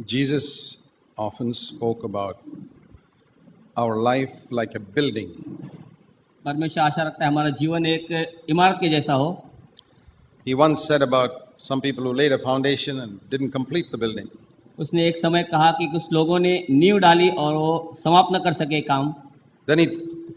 Jesus often spoke about our life like a building. परमेश्वर आशा रखता है हमारा जीवन एक इमारत के जैसा हो। He once said about some people who laid a foundation and didn't complete the building. उसने एक समय कहा कि कुछ लोगों ने नींव डाली और वो समाप्त न कर सके काम। Then he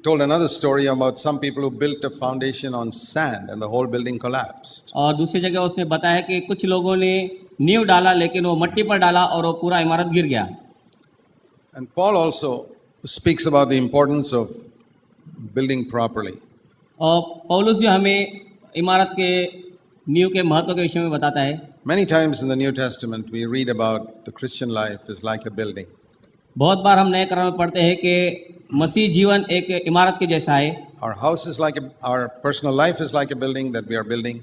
told another story about some people who built a foundation on sand and the whole building collapsed. और दूसरी जगह उसने बताया कि कुछ लोगों ने नींव डाला लेकिन वो मिट्टी पर डाला और वो पूरा इमारत गिर गया। And Paul also speaks about the importance of building properly. और पौलुस भी हमें इमारत के नींव के महत्व के विषय में बताता है। Many times in the New Testament we read about the Christian life is like a building. बहुत बार हम नए करार में पढ़ते हैं कि मसीह जीवन एक इमारत के जैसा है। Our house is like our personal life is like a building that we are building.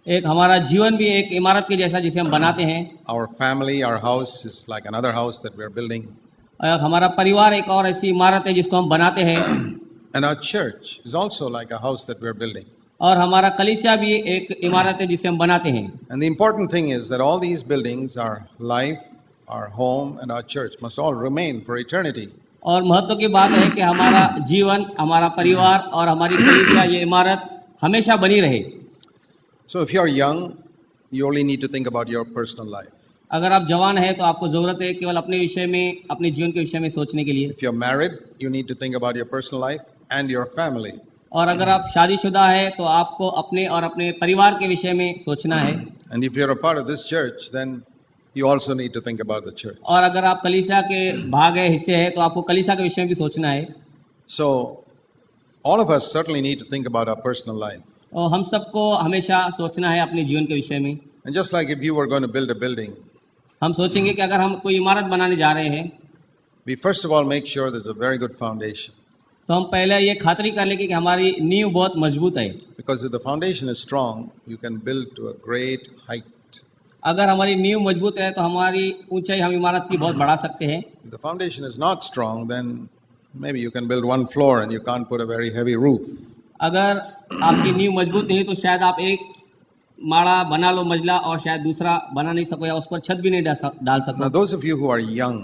एक हमारा जीवन भी एक इमारत के जैसा जिसे हम बनाते हैं। Our family, our house is like another house that we are building. हमारा परिवार एक और ऐसी इमारत है जिसको हम बनाते हैं। And our church is also like a house that we are building. और हमारा कलीसिया भी एक इमारत है जिसे हम बनाते हैं। And the important thing is that all these buildings, our life, our home and our church must all remain for eternity. और महत्व की बात है कि हमारा जीवन, हमारा परिवार और हमारी कलीसिया ये इमारत हमेशा बनी रहे। So if you are young, you only need to think about your personal life. अगर आप जवान हैं तो आपको ज़रूरत है केवल अपने विषय में, अपने जीवन के विषय में सोचने के लिए। If you are married, you need to think about your personal life and your family. और अगर आप शादीशुदा है तो आपको अपने और अपने परिवार के विषय में सोचना है। And if you are a part of this church, then you also need to think about the church. और अगर आप कलीसिया के भाग है, हिस्से हैं, तो आपको कलीसिया के विषय में भी सोचना है। So all of us certainly need to think about our personal life. और हम सबको हमेशा सोचना है अपने जीवन के विषय में। And just like if you were going to build a building, हम सोचेंगे कि अगर हम कोई इमारत बनाने जा रहे हैं we first of all make sure there's a very good foundation. तो हम पहले ये खातरी कर लेंगे कि हमारी नींव बहुत मजबूत है। Because if the foundation is strong, you can build to a great height. अगर हमारी नींव मजबूत है तो हमारी ऊंचाई हम इमारत की बहुत बढ़ा सकते हैं। If the foundation is not strong, then maybe you can build one floor and you can't put a very heavy roof. अगर आपकी नींव मजबूत नहीं तो शायद आप एक माड़ा बना लो मंजिला और शायद दूसरा बना नहीं सको या उस पर छत भी नहीं डाल सको। Now those of you who are young,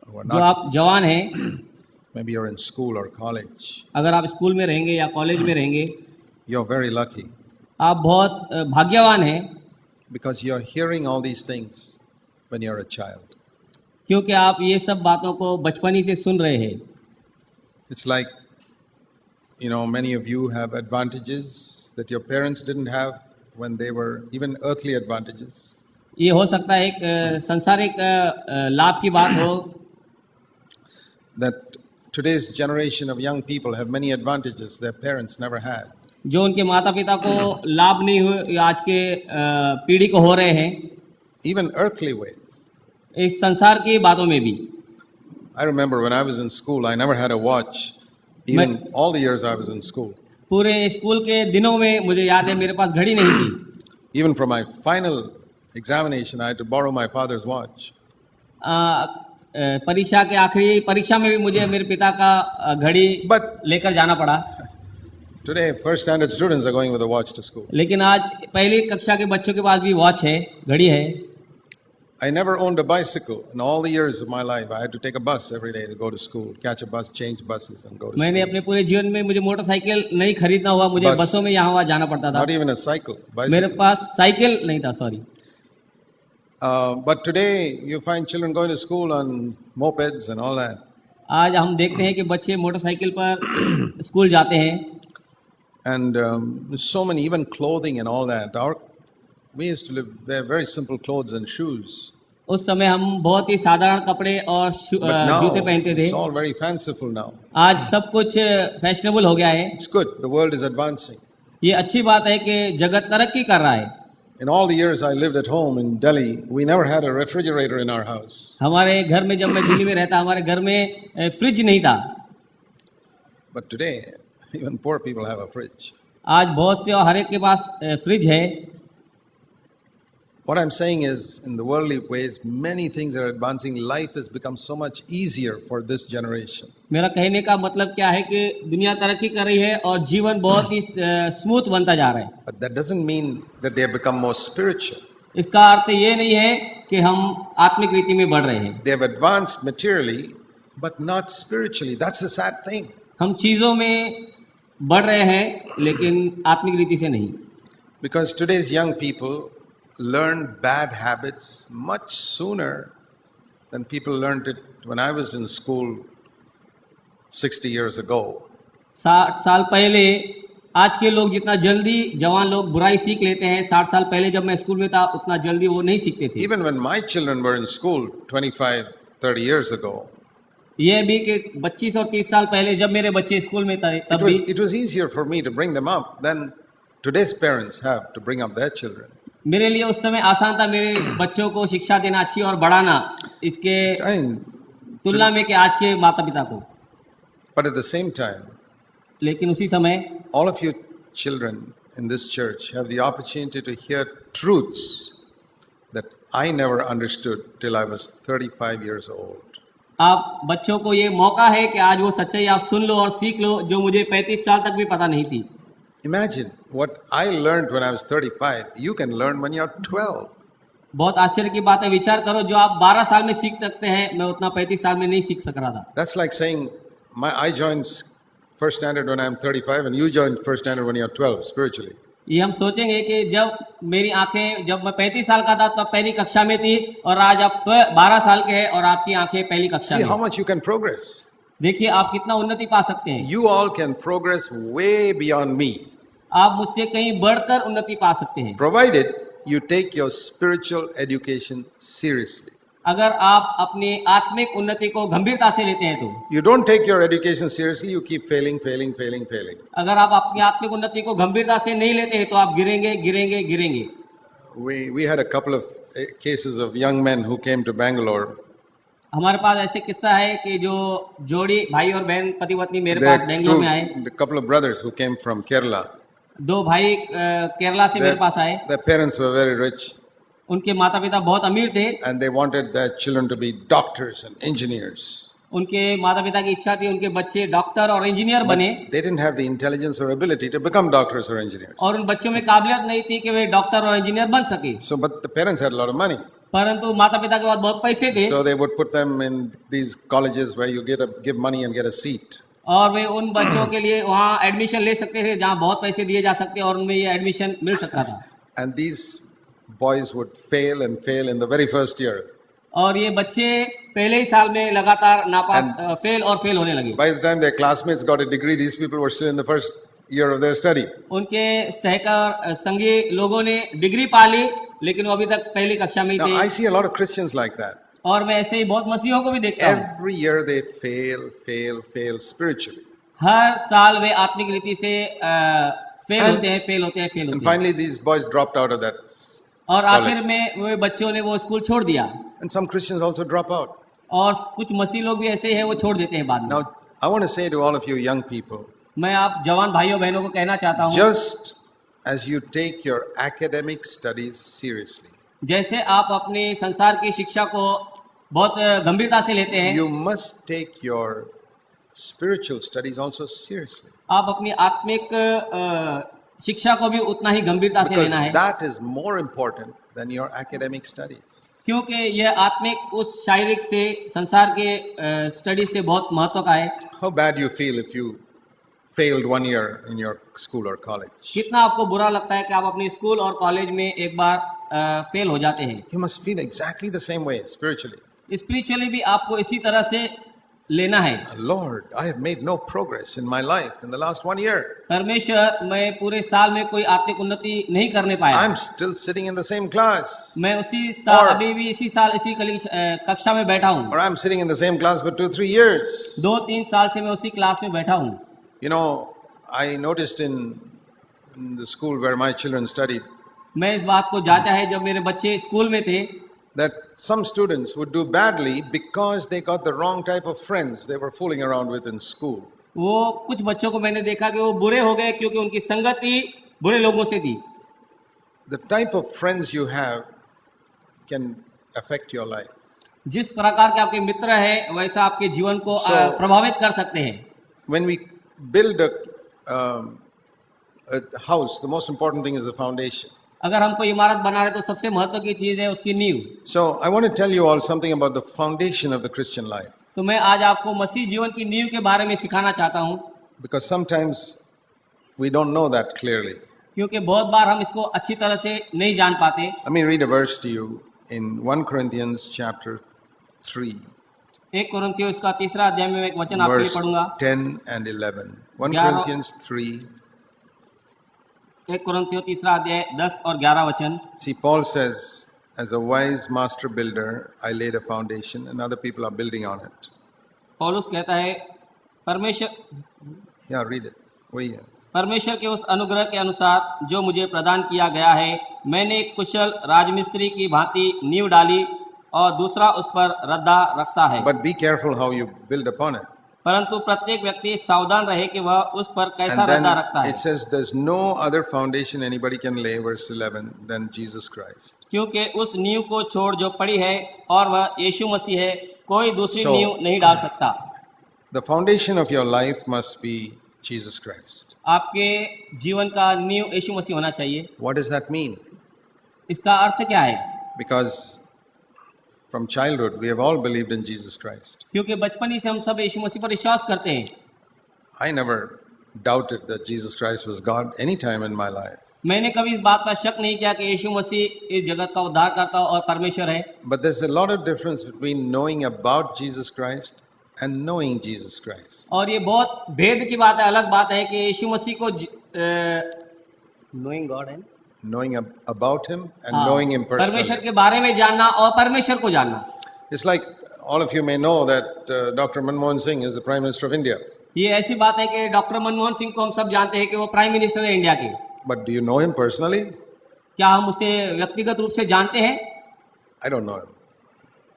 who are जो not, आप जवान हैं, maybe you're in school or college, अगर आप स्कूल में रहेंगे या कॉलेज में रहेंगे, you're very lucky आप बहुत भाग्यवान हैं because you're hearing all these things when you're a child. क्योंकि आप ये सब बातों को बचपन ही से सुन रहे हैं। It's like, many of you have advantages that your parents didn't have when they were even earthly advantages. ये हो सकता है एक संसारिक लाभ की बात हो। That today's generation of young people have many advantages their parents never had. जो उनके माता पिता को लाभ नहीं हुए आज के पीढ़ी को हो रहे हैं। Even earthly way. इस संसार की बातों में भी। I remember when I was in school, I never had a watch. Even all the years I was in school. पूरे स्कूल के दिनों में मुझे याद है मेरे पास घड़ी नहीं थी। Even for my final examination, I had to borrow my father's watch. परीक्षा के आखिरी परीक्षा में भी मुझे मेरे पिता का घड़ी लेकर जाना पड़ा। Today, first standard students are going with a watch to school. लेकिन आज पहली कक्षा के बच्चों के पास भी वॉच है, घड़ी है। I never owned a bicycle in all the years of my life. I had to take a bus every day to go to school, catch a bus, change buses and go to मैंने school. अपने पूरे जीवन में मुझे motorcycle नहीं खरीदना हुआ, मुझे बसों में यहाँ वहाँ जाना पड़ता था। Not even a cycle, bicycle. मेरे पास साइकिल नहीं था, sorry. But today you find children going to school on mopeds and all that. आज हम देखते हैं कि बच्चे मोटरसाइकिल पर स्कूल जाते हैं। And so many, even clothing and all that. We used to wear very simple clothes and shoes. उस समय हम बहुत ही साधारण कपड़े और जूते पहनते थे। It's all very fanciful now. आज सब कुछ फैशनेबल हो गया है। It's good. The world is advancing. ये अच्छी बात है कि जगत तरक्की कर रहा है। In all the years I lived at home in Delhi, we never had a refrigerator in our house. हमारे घर में जब मैं दिल्ली में रहता, हमारे घर में फ्रिज नहीं था। But today, even poor people have a fridge. आज बहुत से और हर एक के पास फ्रिज है। What I'm saying is, in the worldly ways, many things are advancing. Life has become so much easier for this generation. मेरा कहने का मतलब क्या है कि दुनिया तरक्की कर रही है और जीवन बहुत ही स्मूथ बनता जा रहा है। But that doesn't mean that they have become more spiritual. इसका अर्थ ये नहीं है कि हम आत्मिक रीति में बढ़ रहे हैं। They have advanced materially, but not spiritually. That's the sad thing. हम चीजों में बढ़ रहे हैं लेकिन आत्मिक रीति से नहीं। Because today's young people learn bad habits much sooner than people learned it when I was in school 60 years ago. 60 साल पहले आज के लोग जितना जल्दी जवान लोग बुराई सीख लेते हैं, 60 साल पहले जब मैं स्कूल में था उतना जल्दी वो नहीं सीखते थे। Even when my children were in school 25, 30 years ago, ये भी कि 25 और 30 साल पहले जब मेरे बच्चे स्कूल में थे तब भी it was easier for me to bring them up than today's parents have to bring up their children. मेरे लिए उस समय आसान था मेरे बच्चों को शिक्षा देना अच्छी और बढ़ाना, इसके I mean, तुलना में कि आज के माता पिता को। but at the same time, लेकिन उसी समय all of you children in this church have the opportunity to hear truths that I never understood till I was 35 years old. आप बच्चों को ये मौका है कि आज वो सच्चाई आप सुन लो और सीख लो जो मुझे 35 साल तक भी पता नहीं थी। Imagine what I learned when I was 35, you can learn when you're 12. बहुत आश्चर्य की बात है, विचार करो जो आप 12 साल में सीख सकते हैं मैं उतना 35 साल में नहीं सीख सक रहा था। That's like saying I joined first standard when I'm 35 and you joined first standard when you're 12 spiritually. ये हम सोचेंगे कि जब मेरी आंखें जब मैं 35 साल का था तब पहली कक्षा में थी और आज आप 12 साल के हैं और आपकी आंखें पहली कक्षा See में। how much you can progress. देखिए आप कितना उन्नति पा सकते हैं। You all can progress way beyond me, आप मुझसे कहीं बढ़कर उन्नति पा सकते हैं provided you take your spiritual education seriously. अगर आप अपनी आत्मिक उन्नति को गंभीरता से लेते हैं तो। You don't take your education seriously, you keep failing. अगर आप अपनी आत्मिक उन्नति को गंभीरता से नहीं लेते हैं तो आप गिरेंगे। We had a couple of cases of young men who came to Bangalore. हमारे पास ऐसे किस्सा है कि जो जोड़ी भाई और बहन पति पत्नी मेरे There पास बेंगलोर में आए। a couple of brothers who came from Kerala. दो भाई केरला से मेरे पास आए। Their parents were very rich उनके माता पिता बहुत अमीर थे। and they wanted their children to be doctors and engineers. उनके माता पिता की इच्छा थी उनके बच्चे डॉक्टर और इंजीनियर बने। They didn't have the intelligence or ability to become doctors or engineers. और उन बच्चों में काबिलियत नहीं थी कि वे डॉक्टर और इंजीनियर बन सके। So, but the parents had a lot of money. परंतु माता पिता के पास बहुत पैसे थे। So they would put them in these colleges where you give money and get a seat. और वे उन बच्चों के लिए वहाँ एडमिशन ले सकते थे जहाँ बहुत पैसे दिए जा सकते और उनमें ये एडमिशन मिल सकता था। And these boys would fail in the very first year. और ये बच्चे पहले ही साल में लगातार फेल होने लगे। By the time their classmates got a degree, these people were still in the first year of their study. उनके सहकार संगी लोगों ने डिग्री पा ली लेकिन वो अभी तक पहली कक्षा में ही Now थे। I see a lot of Christians like that. और मैं ऐसे ही बहुत मसीहों को भी देखता हूँ। Every year they fail spiritually. हर साल वे आत्मिक रीति से फेल होते हैं। And finally these boys dropped out of that. और college. आखिर में वे बच्चों ने वो स्कूल छोड़ दिया। And some Christians also drop out. और कुछ मसीह लोग भी ऐसे हैं वो छोड़ देते हैं बाद में। Now I want to say to all of you young people, मैं आप जवान भाइयों बहनों को कहना चाहता हूँ, just as you take your academic studies seriously, जैसे आप अपनी संसार की शिक्षा को बहुत गंभीरता से लेते हैं, you must take your spiritual studies also seriously. आप अपनी आत्मिक शिक्षा को भी उतना ही गंभीरता से Because लेना है, that is more important than your academic studies. क्योंकि यह आत्मिक उस शारीरिक से संसार के स्टडी से बहुत महत्व का है। How bad you feel if you failed 1 year in your school or college? कितना आपको बुरा लगता है कि आप अपने स्कूल और कॉलेज में एक बार फेल हो जाते हैं। You must feel exactly the same way spiritually. Spiritually भी आपको इसी तरह से लेना है। Lord, I have made no progress in my life in the last 1 year. परमेश्वर, मैं पूरे साल में कोई आत्मिक उन्नति नहीं करने पाया। I'm still sitting in the same class. मैं उसी साल Or- अभी भी इसी साल इसी कक्षा में बैठा हूँ। Or I'm sitting in the same class for 2-3 years. 2-3 साल से मैं उसी क्लास में बैठा हूँ। You know, I noticed in the school where my children studied मैं इस बात को जांचा है जब मेरे बच्चे स्कूल में थे that some students would do badly because they got the wrong type of friends they were fooling around with in school. वो कुछ बच्चों को मैंने देखा कि वो बुरे हो गए क्योंकि उनकी संगति बुरे लोगों से थी। The type of friends you have can affect your life. जिस प्रकार के आपके मित्र हैं वैसा आपके जीवन को So- प्रभावित कर सकते हैं। When we build a house, the most important thing is the foundation. अगर हम कोई इमारत बना रहे तो सबसे महत्व की चीज है उसकी नींव। So I want to tell you all something about the foundation of the Christian life, तो मैं आज आपको मसीह जीवन की नींव के बारे में सिखाना चाहता हूँ, because sometimes we don't know that clearly. क्योंकि बहुत बार हम इसको अच्छी तरह से नहीं जान पाते। Let me read a verse to you in 1 Corinthians chapter 3, 1 कुरिन्थियों इसका 3रा अध्याय में मैं एक वचन आपके लिए verse पढ़ूंगा। 10 and 11. 1 11 Corinthians 3. 1 कुरिन्थियों 3रा अध्याय 10 और 11 वचन। See, Paul says, as a wise master builder, I laid a foundation and other people are building on it. पौलुस कहता है परमेश्वर Yeah, read it. वही है. परमेश्वर के उस अनुग्रह के अनुसार जो मुझे प्रदान किया गया है, मैंने एक कुशल राजमिस्त्री की भांति नींव डाली और दूसरा उस पर रद्दा रखता है। But be careful how you build upon it. परंतु प्रत्येक व्यक्ति सावधान रहे कि वह उस पर कैसा And then रद्दा रखता है, it says there's no other foundation anybody can lay, verse 11, than Jesus Christ. क्योंकि उस नींव को छोड़ जो पड़ी है और वह यीशु मसीह है, कोई दूसरी So- नींव नहीं डाल सकता। The foundation of your life must be Jesus Christ. आपके जीवन का नींव यीशु मसीह होना चाहिए। What does that mean? इसका अर्थ क्या है? Because from childhood we have all believed in Jesus Christ. क्योंकि बचपन ही से हम सब यीशु मसीह पर विश्वास करते हैं। I never doubted that Jesus Christ was God any time in my life. मैंने कभी इस बात पर शक नहीं किया कि यीशु मसीह इस जगत का उद्धारकर्ता और परमेश्वर है। But there's a lot of difference between knowing about Jesus Christ and knowing Jesus Christ. और ये बहुत भेद की बात है, अलग बात है कि यीशु मसीह को नोइंग गॉड है, Knowing about Him and हाँ, knowing Him परमेश्वर personally. के बारे में जानना और परमेश्वर को जानना। It's like all of you may know that Dr. Manmohan Singh is the Prime Minister of India. ये ऐसी बात है कि डॉक्टर मनमोहन सिंह को हम सब जानते हैं कि वो प्राइम मिनिस्टर है इंडिया के। But do you know him personally? क्या हम उसे व्यक्तिगत रूप से जानते हैं? I don't know him.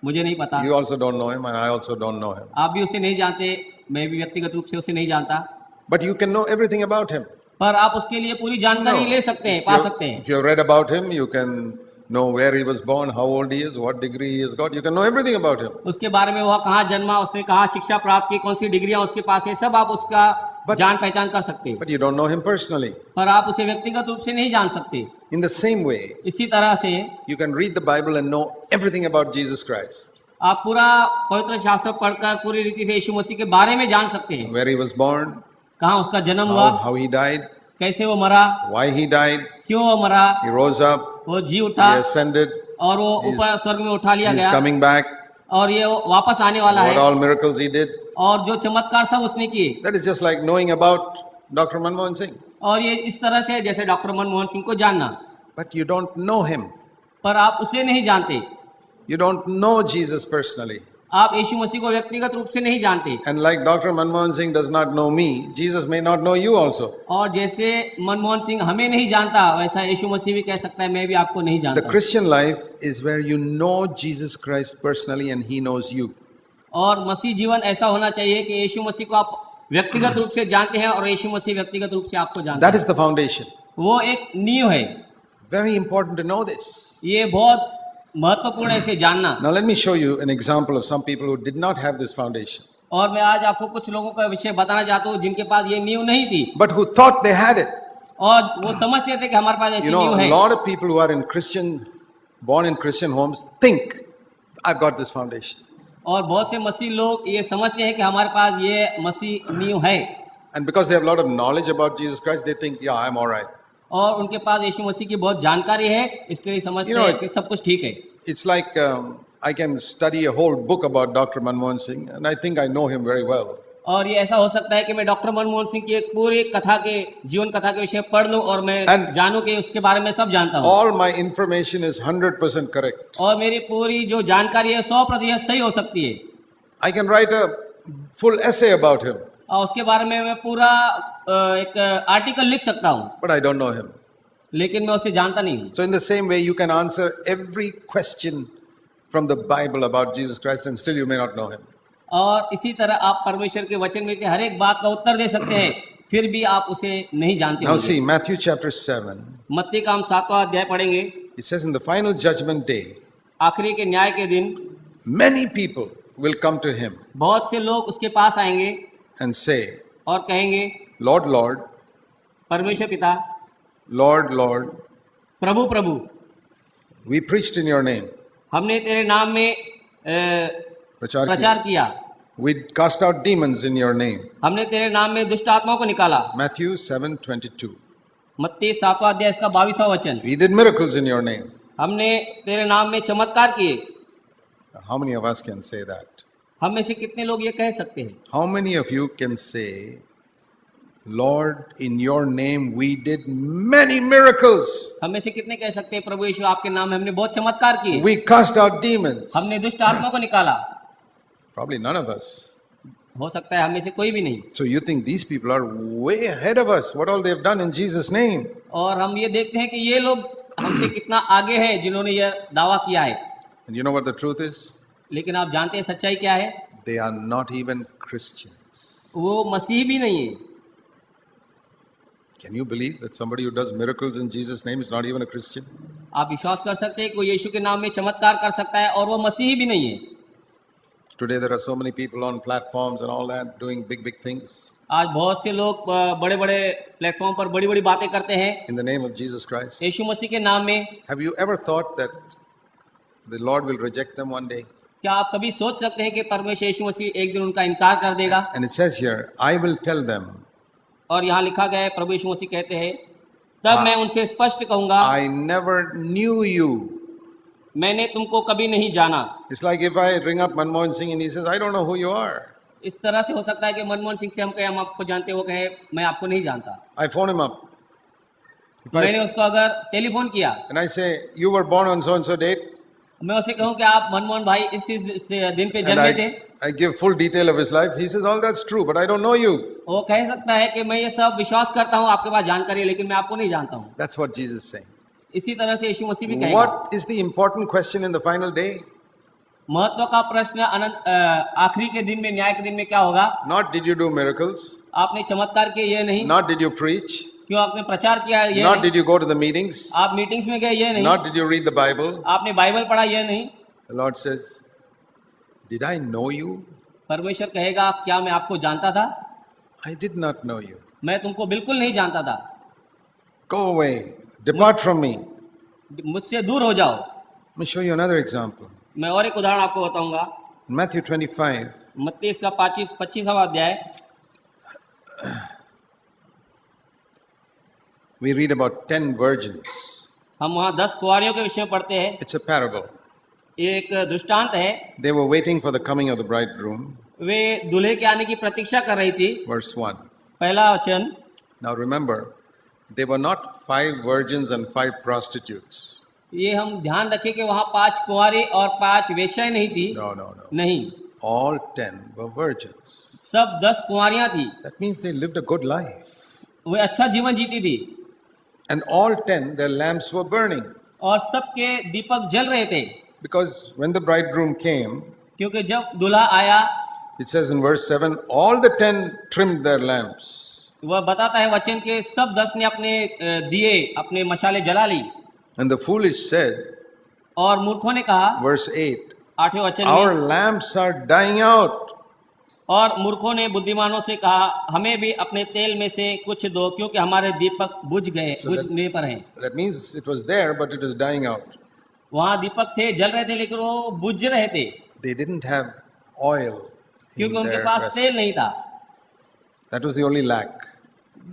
मुझे नहीं पता। You also don't know him and I also don't know him. आप भी उसे नहीं जानते, मैं भी व्यक्तिगत रूप से उसे नहीं जानता। But you can know everything about him. पर आप उसके लिए पूरी जानकारी No. ले सकते हैं, If पा you- सकते हैं। If you have read about him, you can know where he was born, how old he is, what degree he has got. You can know everything about him. उसके बारे में वह कहाँ जन्मा, उसने कहाँ शिक्षा प्राप्त की, कौन सी डिग्रियां उसके पास है, सब आप उसका But- जान पहचान कर सकते हैं। But you don't know him personally. पर आप उसे व्यक्तिगत रूप से नहीं जान सकते। In the same way, इसी तरह से you can read the Bible and know everything about Jesus Christ. आप पूरा पवित्र शास्त्र पढ़कर पूरी रीति से यीशु मसीह के बारे में जान सकते हैं। Where he was born, कहाँ उसका जन्म हुआ, how he died, कैसे वो मरा, why he died, क्यों वो मरा, he rose up, वो जी he उठा ascended, और वो He's- ऊपर स्वर्ग में उठा लिया he's गया coming back, और ये वो वापस आने वाला what है all miracles he did. और जो चमत्कार सब उसने किए। That is just like knowing about Dr. Manmohan Singh. और ये इस तरह से जैसे डॉक्टर मनमोहन सिंह को जानना, But you don't know him. पर आप उसे नहीं जानते। You don't know Jesus personally. आप यीशु मसीह को व्यक्तिगत रूप से नहीं जानते। And like Dr. Manmohan Singh does not know me, Jesus may not know you also. और जैसे मनमोहन सिंह हमें नहीं जानता, वैसा यीशु मसीह भी कह सकता है मैं भी आपको नहीं The जानता। Christian life is where you know Jesus Christ personally and he knows you. और मसीह जीवन ऐसा होना चाहिए कि यीशु मसीह को आप व्यक्तिगत रूप से जानते हैं और यीशु मसीह व्यक्तिगत रूप से आपको जानता That है। is the foundation. वो एक नींव है। Very important to know this. ये बहुत महत्वपूर्ण है इसे जानना। Now let me show you an example of some people who did not have this foundation, और मैं आज आपको कुछ लोगों का विषय बताना चाहता हूँ जिनके पास ये नींव नहीं थी but who thought they had it. और वो समझते थे कि हमारे पास ऐसी You know, नींव a है। lot of people who are born in Christian homes think, I've got this foundation. और बहुत से मसीह लोग ये समझते हैं कि हमारे पास ये मसीह नींव है And because they have a lot of knowledge about Jesus Christ, they think, yeah, I'm all right. और उनके पास यीशु मसीह की बहुत जानकारी है, इसके लिए समझते You know, हैं कि सब कुछ ठीक है। It's like I can study a whole book about Dr. Manmohan Singh, and I think I know him very well. और ये ऐसा हो सकता है कि मैं डॉक्टर मनमोहन सिंह की एक पूरी कथा के जीवन कथा के विषय पढ़ लूं और मैं And- जानूं कि उसके बारे में सब जानता हूं All my information is 100% correct. और मेरी पूरी जो जानकारी है 100% सही हो सकती है I can write a full essay about him, और उसके बारे में मैं पूरा एक आर्टिकल लिख सकता हूं, but I don't know him. लेकिन मैं उसे जानता नहीं हूं। So in the same way, you can answer every question from the Bible about Jesus Christ and still you may not know him. और इसी तरह आप परमेश्वर के वचन में से हर एक बात का उत्तर दे सकते हैं, फिर भी आप उसे नहीं जानते Now होंगे। see, Matthew chapter 7, मत्ती का हम 7वां अध्याय पढ़ेंगे। it says in the final judgment day, आखिरी के न्याय के दिन many people will come to him बहुत से लोग उसके पास आएंगे and say, और कहेंगे, Lord, Lord, परमेश्वर पिता, Lord, Lord, Prabhu Prabhu, We preached in your name. हमने तेरे नाम में प्रचार किया. प्रचार किया, We cast out demons in your name. हमने तेरे नाम में दुष्ट आत्माओं को निकाला। Matthew 7:22. मत्ती 7वां अध्याय इसका 22वां वचन, We did miracles in your name. हमने तेरे नाम में चमत्कार किए। How many of us can say that? हम में से कितने लोग ये कह सकते हैं? How many of you can say, Lord, in your name we did many miracles. हम में से कितने कह सकते हैं, प्रभु यीशु आपके नाम में हमने बहुत चमत्कार किए, We cast out demons. हमने दुष्ट आत्मा को निकाला? Probably none of us. हो सकता है हम में से कोई भी नहीं। So you think these people are way ahead of us, what all they have done in Jesus' name. और हम ये देखते हैं कि ये लोग हमसे कितना आगे हैं जिन्होंने यह दावा किया है। And you know what the truth is? लेकिन आप जानते हैं सच्चाई क्या है? They are not even Christians. वो मसीह भी नहीं है। Can you believe that somebody who does miracles in Jesus' name is not even a Christian? आप विश्वास कर सकते हैं कोई यीशु के नाम में चमत्कार कर सकता है और वो मसीह भी नहीं है। Today there are so many people on platforms and all that doing big things आज बहुत से लोग बड़े बड़े प्लेटफॉर्म पर बड़ी बड़ी बातें करते हैं in the name of Jesus Christ. यीशु मसीह के नाम में। Have you ever thought that the Lord will reject them one day? क्या आप कभी सोच सकते हैं कि परमेश्वर यीशु मसीह एक दिन उनका इनकार कर देगा? And it says here, I will tell them, और यहाँ लिखा गया है, प्रभु यीशु मसीह कहते हैं, तब मैं उनसे स्पष्ट कहूंगा, I never knew you. मैंने तुमको कभी नहीं जाना। It's like if I ring up Manmohan Singh and he says, I don't know who you are. इस तरह से हो सकता है कि मनमोहन सिंह से हम कहें हम आपको जानते हो, कहे मैं आपको नहीं जानता। I phone him up. If मैंने I, उसको अगर टेलीफोन किया, and I say, you were born on so and so date, मैं उसे कहूँ कि आप मनमोहन भाई इस दिन पे and जन्मे थे, I give full detail of his life, he says, all that's true, but I don't know you. वो कह सकता है कि मैं ये सब विश्वास करता हूँ, आपके पास जानकारी है, लेकिन मैं आपको नहीं जानता हूँ। That's what Jesus is saying. इसी तरह से यीशु मसीह भी कहेगा। What is the important question in the final day? महत्व का प्रश्न आखिरी के दिन में, न्याय के दिन में क्या होगा? Not did you do miracles, आपने चमत्कार किए ये नहीं, not did you preach, क्यों आपने प्रचार किया ये not नहीं, did you go to the meetings, आप मीटिंग्स में गए ये नहीं, not did you read the Bible. आपने बाइबल पढ़ा ये नहीं। The Lord says, did I know you? परमेश्वर कहेगा, क्या मैं आपको जानता था? I did not know you. मैं तुमको बिल्कुल नहीं जानता था, Go away, depart from me. मुझसे दूर हो जाओ। Let me show you another example. मैं और एक उदाहरण आपको बताऊंगा। In Matthew 25, मत्ती इसका 25वां अध्याय, we read about 10 virgins. हम वहाँ 10 कुंवारियों के विषय में पढ़ते हैं। It's a parable. ये एक दृष्टांत है। They were waiting for the coming of the bridegroom. वे दूल्हे के आने की प्रतीक्षा कर रही थी। Verse 1. पहला वचन, Now remember, they were not 5 virgins and 5 prostitutes. ये हम ध्यान रखें कि वहाँ 5 कुंवारी और 5 वेश्याएं नहीं थी। No. नहीं, All 10 were virgins. सब 10 कुंवारियां थी। That means they lived a good life. वे अच्छा जीवन जीती थी And all 10, their lamps were burning. और सबके दीपक जल रहे थे, Because when the bridegroom came, क्योंकि जब दूल्हा आया, it says in verse 7, all the 10 trimmed their lamps. वह बताता है वचन के सब 10 ने अपने दिए, अपने मशाले जला ली। And the foolish said, और मूर्खों ने कहा, verse 8, 8वें वचन our में, lamps are dying out. और मूर्खों ने बुद्धिमानों से कहा, हमें भी अपने तेल में से कुछ दो, क्योंकि हमारे दीपक बुझने पर हैं। That means it was there, but it was dying out. वहाँ दीपक थे, जल रहे थे, लेकिन वो बुझ रहे थे, They didn't have oil in क्योंकि उनके their पास vessel. तेल नहीं था। That was the only lack.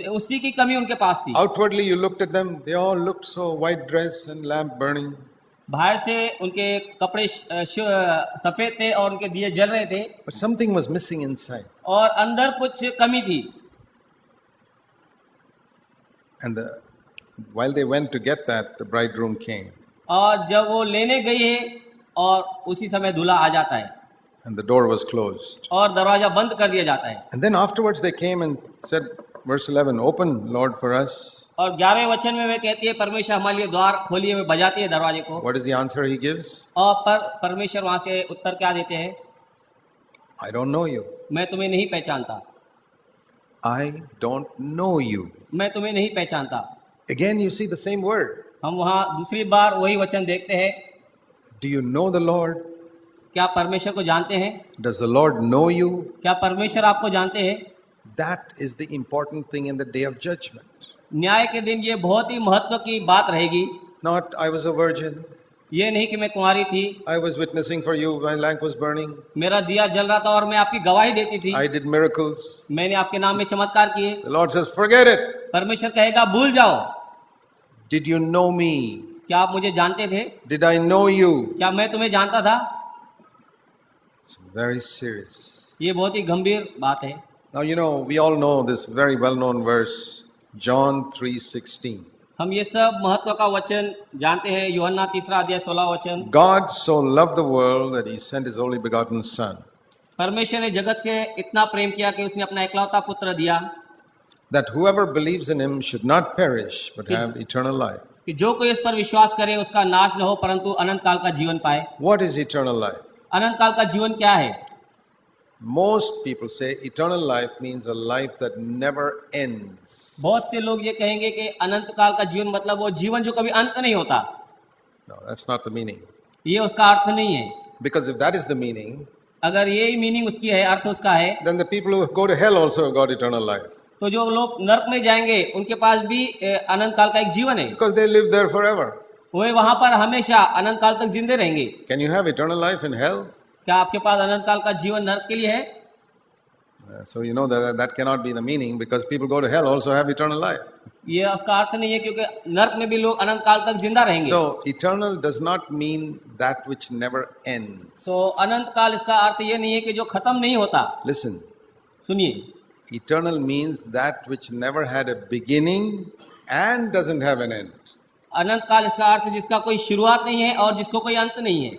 उसी की कमी उनके पास थी। Outwardly, you looked at them, they all looked so white dress and lamp burning. बाहर से उनके कपड़े सफेद थे और उनके दिए जल रहे थे, But something was missing inside. और अंदर कुछ कमी थी। And while they went to get that, the bridegroom came. और जब वो लेने गई है, और उसी समय दूल्हा आ जाता है, And the door was closed. और दरवाजा बंद कर दिया जाता है। And then afterwards they came and said, verse 11, open, Lord, for us. और 11वें वचन में वे कहती है, परमेश्वर हमारे लिए द्वार खोलिए, वे बजाती है दरवाजे को। What is the answer he gives? और परमेश्वर वहां से उत्तर क्या देते हैं? I don't know you. मैं तुम्हें नहीं पहचानता, I don't know you. मैं तुम्हें नहीं पहचानता। Again, you see the same word. हम वहाँ दूसरी बार वही वचन देखते हैं। Do you know the Lord? क्या परमेश्वर को जानते हैं? Does the Lord know you? क्या परमेश्वर आपको जानते हैं? That is the important thing in the day of judgment. न्याय के दिन ये बहुत ही महत्व की बात रहेगी। Not, I was a virgin. ये नहीं कि मैं कुंवारी थी, I was witnessing for you. My lamp was burning. मेरा दिया जल रहा था और मैं आपकी गवाही देती थी, I did miracles. मैंने आपके नाम में चमत्कार किए। The Lord says, forget it. परमेश्वर कहेगा भूल जाओ। Did you know me? क्या आप मुझे जानते थे? Did I know you? क्या मैं तुम्हें जानता था? It's very serious. ये बहुत ही गंभीर बात है। Now, you know, we all know this very well-known verse, John 3:16. हम ये सब महत्व का वचन जानते हैं, यूहन्ना 3 अध्याय 16 वचन। God so loved the world that he sent his only begotten Son, परमेश्वर ने जगत से इतना प्रेम किया कि उसने अपना इकलौता पुत्र दिया, that whoever believes in him should not perish but have eternal life. कि जो कोई इस पर विश्वास करे उसका नाश न हो परंतु अनंत काल का जीवन पाए। What is eternal life? अनंत काल का जीवन क्या है? Most people say eternal life means a life that never ends. बहुत से लोग ये कहेंगे कि अनंत काल का जीवन मतलब वो जीवन जो कभी अंत नहीं होता। No, that's not the meaning. ये उसका अर्थ नहीं है। Because if that is the meaning, अगर यही मीनिंग उसकी है, अर्थ उसका है, then the people who go to hell also have got eternal life. तो जो लोग नरक में जाएंगे उनके पास भी अनंत काल का एक जीवन है, Because they live there forever. वे वहां पर हमेशा अनंत काल तक जिंदे रहेंगे। Can you have eternal life in hell? क्या आपके पास अनंत काल का जीवन नरक के लिए है? So you know that cannot be the meaning, because people go to hell also have eternal life. ये उसका अर्थ नहीं है, क्योंकि नरक में भी लोग अनंत काल तक जिंदा रहेंगे। So eternal does not mean that which never ends. तो अनंत काल इसका अर्थ ये नहीं है कि जो खत्म नहीं होता। Listen, सुनिए, eternal means that which never had a beginning and doesn't have an end. अनंत काल इसका अर्थ जिसका कोई शुरुआत नहीं है और जिसको कोई अंत नहीं है।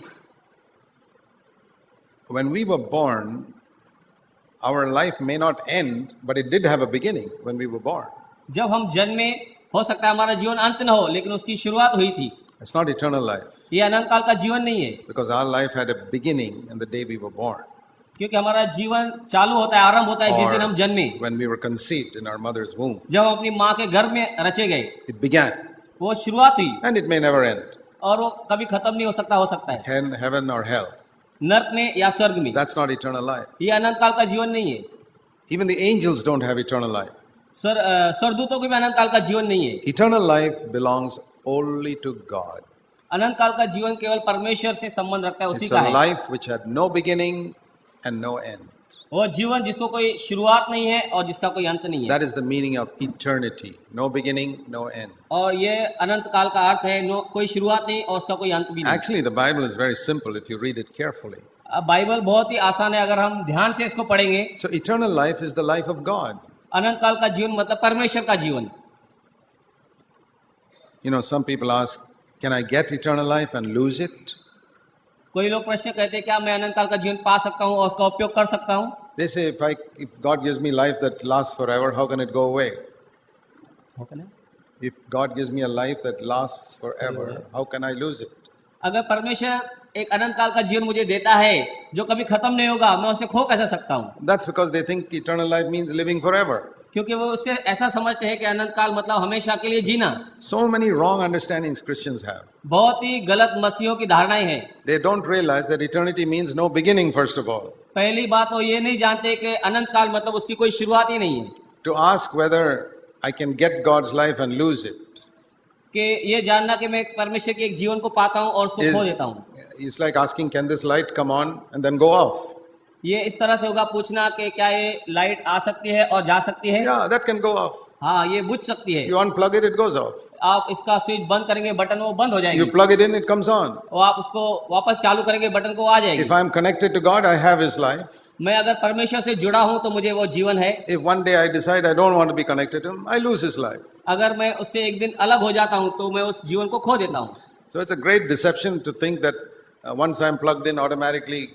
When we were born, our life may not end, but it did have a beginning when we were born. जब हम जन्मे, हो सकता है हमारा जीवन अंत न हो, लेकिन उसकी शुरुआत हुई थी। It's not eternal life, ये अनंत काल का जीवन नहीं है, because our life had a beginning on the day we were born, क्योंकि हमारा जीवन चालू होता है, आरंभ होता है जिस दिन हम जन्मे, when we were conceived in our mother's womb. जब हम अपनी माँ के गर्भ में रचे गए, It began, वो शुरुआत हुई and it may never end. और वो कभी खत्म नहीं हो सकता है, Heaven or hell. नरक में या स्वर्ग में। That's not eternal life. ये अनंत काल का जीवन नहीं है। Even the angels don't have eternal life. स्वर्गदूतों को भी अनंत काल का जीवन नहीं है। Eternal life belongs only to God. अनंत काल का जीवन केवल परमेश्वर से संबंध रखता है, उसी It's का a है। life which had no beginning and no end. वो जीवन जिसको कोई शुरुआत नहीं है और जिसका कोई अंत नहीं है। That is the meaning of eternity. No beginning, no end. और ये अनंत काल का अर्थ है, कोई शुरुआत नहीं और उसका कोई अंत भी नहीं। Actually, the Bible is very simple if you read it carefully. अब बाइबल बहुत ही आसान है अगर हम ध्यान से इसको पढ़ेंगे। So eternal life is the life of God. अनंत काल का जीवन मतलब परमेश्वर का जीवन। You know, some people ask, can I get eternal life and lose it? कोई लोग प्रश्न कहते हैं क्या मैं अनंत काल का जीवन पा सकता हूँ और उसका उपयोग कर सकता हूँ? They say, if God gives me life that lasts forever, how can it go away? If God gives me a life that lasts forever, how can I lose it? अगर परमेश्वर एक अनंत काल का जीवन मुझे देता है जो कभी खत्म नहीं होगा, मैं उसे खो कैसे सकता हूँ? That's because they think eternal life means living forever. क्योंकि वो उससे ऐसा समझते हैं कि अनंत काल मतलब हमेशा के लिए जीना। So many wrong understandings Christians have. बहुत ही गलत मसीहों की धारणाएं हैं। They don't realize that eternity means no beginning, first of all. पहली बात वो ये नहीं जानते कि अनंत काल मतलब उसकी कोई शुरुआत ही नहीं है। To ask whether I can get God's life and lose it कि ये जानना कि मैं परमेश्वर के एक जीवन को पाता हूँ और उसको खो देता हूँ। it's like asking, can this light come on and then go off? ये इस तरह से होगा पूछना कि क्या ये लाइट आ सकती है और जा सकती है? Yeah, that can go off. हाँ, ये बुझ सकती है। You unplug it, it goes off. आप इसका स्विच बंद करेंगे, बटन वो बंद हो You जाएगी, plug it in, it comes on. और आप उसको वापस चालू करेंगे, बटन को आ जाएगी। If I'm connected to God, I have His life. मैं अगर परमेश्वर से जुड़ा हूँ तो मुझे वो जीवन है। If one day I decide I don't want to be connected to Him, I lose His life. अगर मैं उससे एक दिन अलग हो जाता हूँ तो मैं उस जीवन को खो देता हूँ। So it's a great deception to think that once I'm plugged in, automatically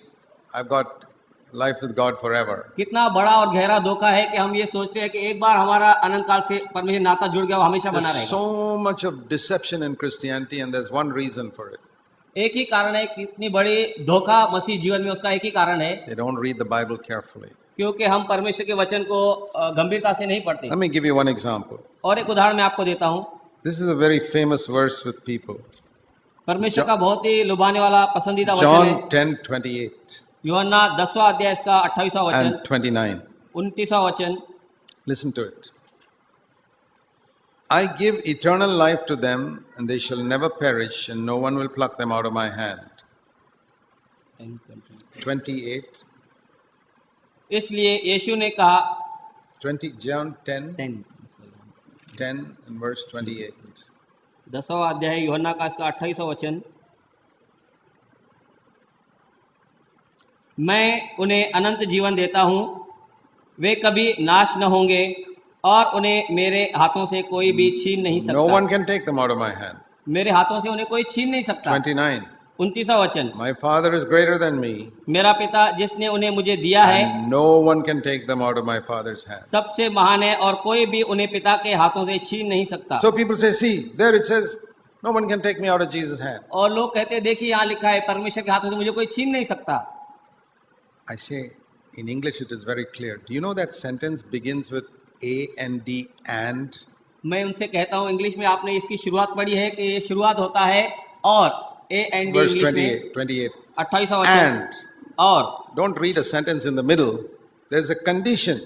I've got life with God forever. कितना बड़ा और गहरा धोखा है कि हम ये सोचते हैं कि एक बार हमारा अनंत काल से परमेश्वर नाता जुड़ गया, वो हमेशा बना There's रहेगा। so much of deception in Christianity, and there's one reason for it. एक ही कारण है, कितनी बड़ी धोखा मसीह जीवन में, उसका एक ही कारण है, They don't read the Bible carefully. क्योंकि हम परमेश्वर के वचन को गंभीरता से नहीं पढ़ते। Let me give you one example. और एक उदाहरण मैं आपको देता हूँ। This is a very famous verse with people. परमेश्वर का बहुत ही लुभाने वाला पसंदीदा वचन John है 10:28 यूहन्ना 10वां अध्याय इसका 28वां वचन, and 29. 29वां वचन। Listen to it. I give eternal life to them, and they shall never perish, and no one will pluck them out of my hand. 28. इसलिए यीशु ने कहा 20, John 10 and verse 28. 10वां अध्याय यूहन्ना का इसका 28वां वचन, मैं उन्हें अनंत जीवन देता हूँ, वे कभी नाश न होंगे और उन्हें मेरे हाथों से कोई भी छीन नहीं सकता। No one can take them out of my hand. मेरे हाथों से उन्हें कोई छीन नहीं सकता। 29. 29वां वचन, My Father is greater than me, मेरा पिता जिसने उन्हें मुझे दिया है and no one can take them out of my Father's hand. सबसे महान है और कोई भी उन्हें पिता के हाथों से छीन नहीं सकता। So people say, see, there it says, no one can take me out of Jesus' hand. और लोग कहते हैं देखिए यहाँ लिखा है परमेश्वर के हाथों से मुझे कोई छीन नहीं सकता। I say, in English it is very clear. Do you know that sentence begins with A and D and? मैं उनसे कहता हूँ इंग्लिश में आपने इसकी शुरुआत पढ़ी है कि ये शुरुआत होता है और A and D Verse English में 28. 28वां वचन And. और Don't read a sentence in the middle. There's a condition.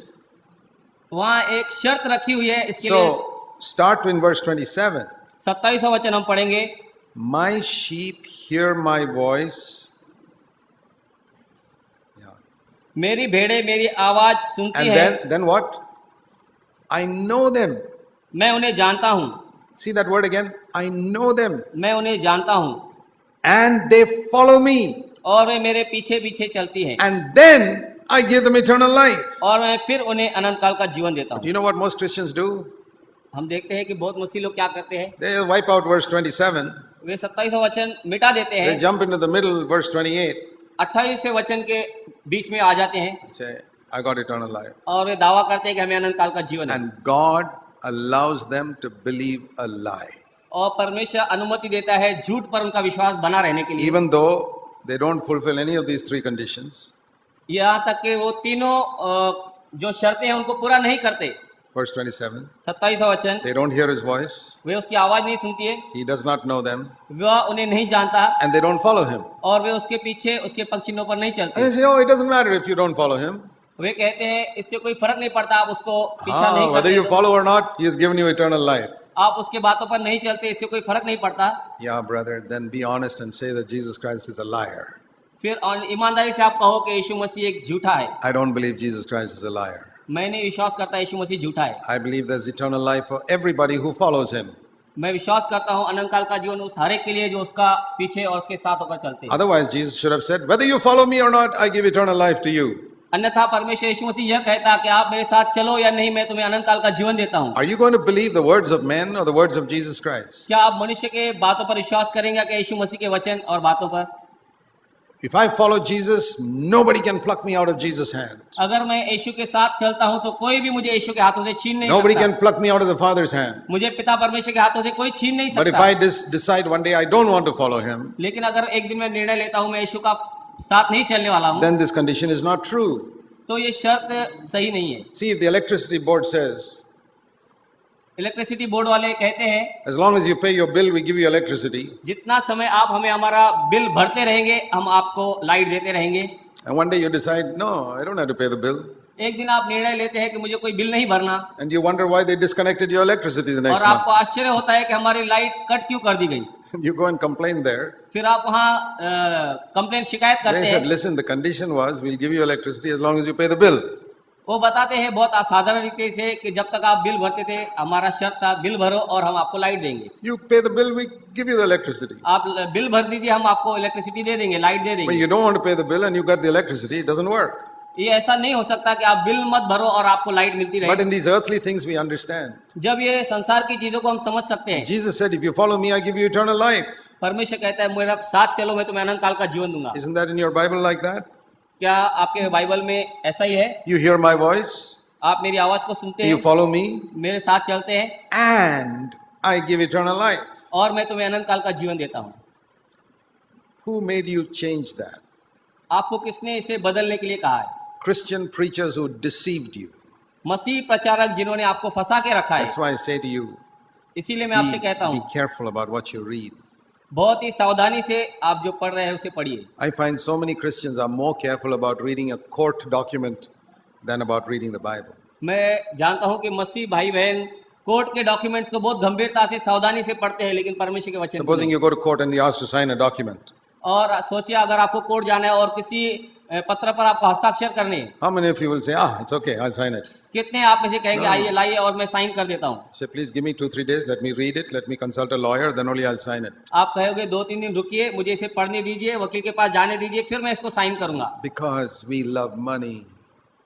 वहाँ एक शर्त रखी हुई है इसके लिए। So, start in verse 27. 27वां वचन हम पढ़ेंगे, My sheep hear my voice. Yeah. मेरी भेड़ें मेरी आवाज सुनती And है, then what? I know them. मैं उन्हें जानता हूँ, See that word again? I know them. मैं उन्हें जानता हूँ And they follow me. और वे मेरे पीछे पीछे चलती हैं And then I give them eternal life. और मैं फिर उन्हें अनंत काल का जीवन देता Do हूँ। you know what most Christians do? हम देखते हैं कि बहुत मसीह लोग क्या करते हैं, They wipe out verse 27. वे 27वां वचन मिटा देते They हैं, jump into the middle, verse 28. 28वें वचन के बीच में आ जाते हैं Say, I got eternal life. और वे दावा करते हैं कि हमें अनंत काल का जीवन है। And God allows them to believe a lie. और परमेश्वर अनुमति देता है झूठ पर उनका विश्वास बना रहने के लिए, Even though they don't fulfill any of these three conditions. यहाँ तक कि वो तीनों जो शर्तें हैं उनको पूरा नहीं करते। Verse 27. 27वां वचन, They don't hear his voice. वे उसकी आवाज नहीं सुनती है, He does not know them. वह उन्हें नहीं जानता And they don't follow him. और वे उसके पीछे उसके पग चिन्हों पर नहीं And चलते। they say, oh, it doesn't matter if you don't follow him. वे कहते हैं इससे कोई फर्क नहीं पड़ता, आप उसको पीछा नहीं Whether you करते, follow or not, he has given you eternal life. आप उसके बातों पर नहीं चलते, इससे कोई फर्क नहीं पड़ता। Yeah, brother, then be honest and say that Jesus Christ is a liar. फिर और ईमानदारी से आप कहो कि यीशु मसीह एक झूठा है। I don't believe Jesus Christ is a liar. मैं नहीं विश्वास करता यीशु मसीह झूठा है। I believe there's eternal life for everybody who follows him. मैं विश्वास करता हूँ अनंत काल का जीवन उस हर एक के लिए जो उसका पीछे और उसके साथ होकर चलते हैं। Otherwise, Jesus should have said, whether you follow me or not, I give eternal life to you. अन्यथा परमेश्वर यीशु मसीह यह कहता कि आप मेरे साथ चलो या नहीं, मैं तुम्हें अनंत काल का जीवन देता हूँ। Are you going to believe the words of men or the words of Jesus Christ? क्या आप मनुष्य के बातों पर विश्वास करेंगे कि यीशु मसीह के वचन और बातों पर? If I follow Jesus, nobody can pluck me out of Jesus' hand. अगर मैं यीशु के साथ चलता हूँ तो कोई भी मुझे यीशु के हाथों से छीन नहीं Nobody सकता। can pluck me out of the Father's hand. मुझे पिता परमेश्वर के हाथों से कोई छीन नहीं But if सकता। I decide one day I don't want to follow him, लेकिन अगर एक दिन मैं निर्णय लेता हूँ मैं यीशु का साथ नहीं चलने वाला हूँ, then this condition is not true. तो ये शर्त सही नहीं है। See, if the electricity board says, electricity board वाले कहते हैं as long as you pay your bill, we give you electricity. जितना समय आप हमें हमारा बिल भरते रहेंगे हम आपको लाइट देते रहेंगे। And one day you decide, no, I don't have to pay the bill. एक दिन आप निर्णय लेते हैं कि मुझे कोई बिल नहीं भरना, And you wonder why they disconnected your electricity the और next आपको month. आश्चर्य होता है कि हमारी लाइट कट क्यों कर दी गई। You go and complain there. फिर आप वहाँ कंप्लेंट शिकायत They करते said, हैं। listen, the condition was we'll give you electricity as long as you pay the bill. वो बताते हैं बहुत असाधारण रीति से कि जब तक आप बिल भरते थे हमारा शर्त था बिल भरो और हम आपको लाइट देंगे। You pay the bill, we give you the electricity. आप बिल भर दीजिए हम आपको इलेक्ट्रिसिटी दे देंगे, लाइट दे But देंगे। you don't want to pay the bill and you got the electricity, it doesn't work. ये ऐसा नहीं हो सकता कि आप बिल मत भरो और आपको लाइट मिलती But रहे। in these earthly things we understand. जब ये संसार की चीजों को हम समझ सकते हैं, Jesus said, if you follow me, I give you eternal life. परमेश्वर कहता है मेरा साथ चलो मैं तुम्हें अनंत काल का जीवन दूंगा। Isn't that in your Bible like that? क्या आपके बाइबल में ऐसा ही है? You hear my voice, आप मेरी आवाज को सुनते you हैं, follow me, मेरे साथ चलते हैं and I give eternal life. और मैं तुम्हें अनंत काल का जीवन देता हूँ। Who made you change that? आपको किसने इसे बदलने के लिए कहा है? Christian preachers who deceived you. मसीह प्रचारक जिन्होंने आपको फंसा के रखा है। That's why I say to you, इसीलिए मैं आपसे कहता be हूँ careful about what you read. बहुत ही सावधानी से आप जो पढ़ रहे हैं उसे पढ़िए। I find so many Christians are more careful about reading a court document than about reading the Bible. मैं जानता हूँ कि मसीह भाई बहन कोर्ट के डॉक्यूमेंट्स को बहुत गंभीरता से सावधानी से पढ़ते हैं, लेकिन परमेश्वर के वचन को Supposing नहीं। you go to court and you're asked to sign a document. और सोचिए अगर आपको कोर्ट जाना है और किसी पत्र पर आपको हस्ताक्षर करने हैं, How many of you will say, it's okay, I'll sign it? कितने आप में से कहेंगे आइए लाइए और मैं साइन कर देता हूँ? Say, please give me 2-3 days, let me read it, let me consult a lawyer, then only I'll sign it. आप कहोगे 2-3 दिन रुकिए, मुझे इसे पढ़ने दीजिए, वकील के पास जाने दीजिए, फिर मैं इसको साइन करूंगा। Because we love money,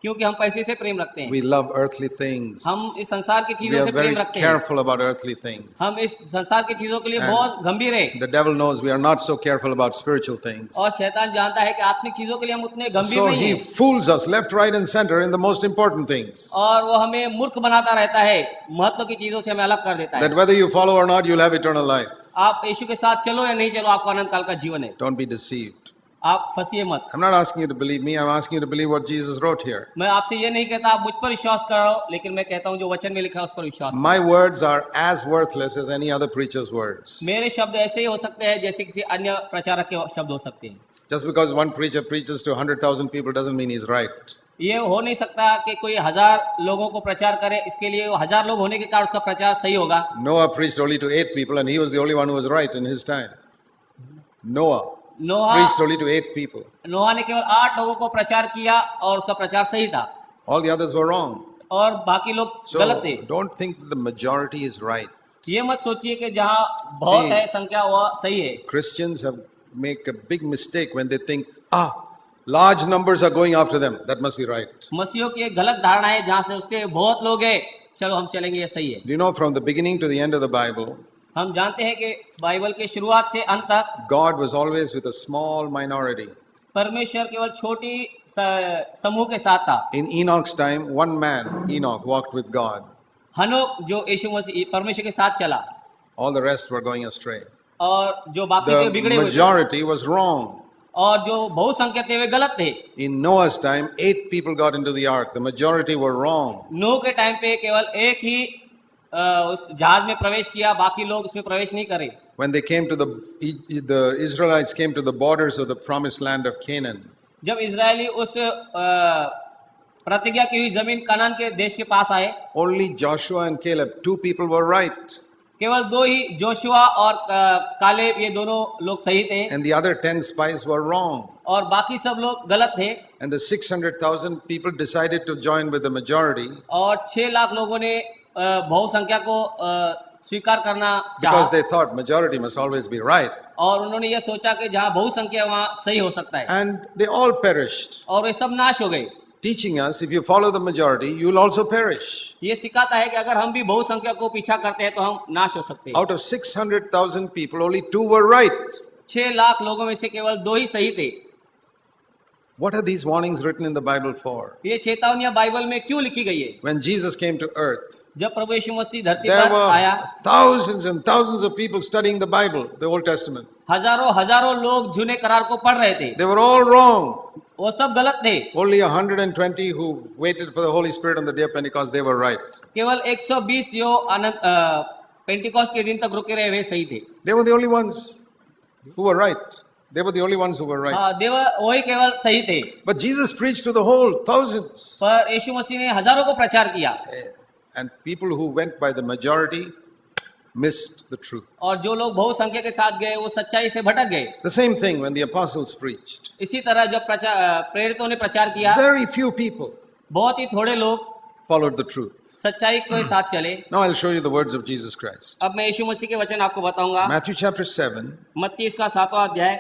क्योंकि हम पैसे से प्रेम रखते हैं, we love earthly things, हम इस संसार की we चीजों are से very प्रेम रखते हैं, careful about earthly things. हम इस संसार की चीजों के लिए And बहुत गंभीर है। The devil knows we are not so careful about spiritual things. और शैतान जानता है कि आत्मिक चीजों के लिए हम उतने गंभीर So नहीं he हैं, fools us left, right, and center in the most important things. और वो हमें मूर्ख बनाता रहता है, महत्व की चीजों से हमें अलग कर देता है। That whether you follow or not, you'll have eternal life. आप यीशु के साथ चलो या नहीं चलो, आपको अनंत काल का जीवन है। Don't be deceived. आप फंसिए मत। I'm not asking you to believe me, I'm asking you to believe what Jesus wrote here. मैं आपसे ये नहीं कहता आप मुझ पर विश्वास करो, लेकिन मैं कहता हूँ जो वचन में लिखा है उस पर विश्वास करो। My words are as worthless as any other preacher's words. मेरे शब्द ऐसे ही हो सकते हैं जैसे किसी अन्य प्रचारक के शब्द हो सकते हैं। Just because one preacher preaches to 100,000 people doesn't mean he's right. ये हो नहीं सकता कि कोई 1000 लोगों को प्रचार करे, इसके लिए 1000 लोग होने के कारण उसका प्रचार सही होगा। Noah preached only to 8 people and he was the only one who was right in his time. Noah preached only to 8 people. नोहा ने केवल 8 लोगों को प्रचार किया और उसका प्रचार सही था, All the others were wrong. और बाकी लोग गलत So थे। don't think that the majority is right. ये मत सोचिए कि जहाँ बहुत See, है संख्या वह सही है। Christians have make a big mistake when they think, large numbers are going after them. That must be right. मसीहों की एक गलत धारणा है जहाँ से उसके बहुत लोग हैं, चलो हम चलेंगे, ये सही है। Do you know from the beginning to the end of the Bible, हम जानते हैं कि बाइबल के शुरुआत से अंत तक God was always with a small minority. परमेश्वर केवल छोटी समूह के साथ था। In Enoch's time, one man, Enoch, walked with God. हनोक जो यीशु मसीह परमेश्वर के साथ चला, All the rest were going astray. और जो बाकी थे The बिगड़े हुए थे, majority was wrong. और जो बहुसंख्यक थे वे गलत थे। In Noah's time, 8 people got into the ark. The majority were wrong. नूह के टाइम पे केवल एक ही उस जहाज में प्रवेश किया, बाकी लोग उसमें प्रवेश नहीं करे। When they came to the Israelites came to the borders of the promised land of Canaan, जब इजरायली उस प्रतिज्ञा की हुई जमीन कनान के देश के पास आए, only Joshua and Caleb, 2 people were right. केवल 2 ही, जोशुआ और कालेब, ये दोनों लोग सही थे, And the other 10 spies were wrong. और बाकी सब लोग गलत थे। And the 600,000 people decided to join with the majority और 6 लाख लोगों ने बहुसंख्या को स्वीकार करना because चाहा, they thought majority must always be right. और उन्होंने ये सोचा कि जहाँ बहुसंख्या वहाँ सही हो सकता है, And they all perished, और वे सब नाश हो गए। teaching us if you follow the majority, you'll also perish. ये सिखाता है कि अगर हम भी बहुसंख्या को पीछा करते हैं तो हम नाश हो सकते हैं। Out of 600,000 people, only 2 were right. 6 lakh लोगों में से केवल 2 ही सही थे। What are these warnings written in the Bible for? ये चेतावनियां बाइबल में क्यों लिखी गई है? When Jesus came to earth, जब प्रभु यीशु मसीह धरती there पर आया, were thousands and thousands of people studying the Bible, the Old Testament. हजारों हजारों लोग जूने करार को पढ़ रहे थे, They were all wrong. वो सब गलत थे। Only 120 who waited for the Holy Spirit on the day of Pentecost, they were right. केवल 120 जो अनंत पेंटिकॉस्ट के दिन तक रुके रहे वे सही थे। They were the only ones who were right. They were the only ones who were right. हाँ, देव वही केवल सही थे। But Jesus preached to the whole, thousands. पर यीशु मसीह ने हजारों को प्रचार किया, And people who went by the majority missed the truth. और जो लोग बहुसंख्या के साथ गए वो सच्चाई से भटक गए। The same thing when the apostles preached. इसी तरह जब प्रेरितों ने प्रचार किया, Very few people बहुत ही थोड़े लोग followed the truth. सच्चाई के साथ चले। Now I'll show you the words of Jesus Christ. अब मैं यीशु मसीह के वचन आपको बताऊंगा। Matthew chapter 7 मत्ती इसका 7वां अध्याय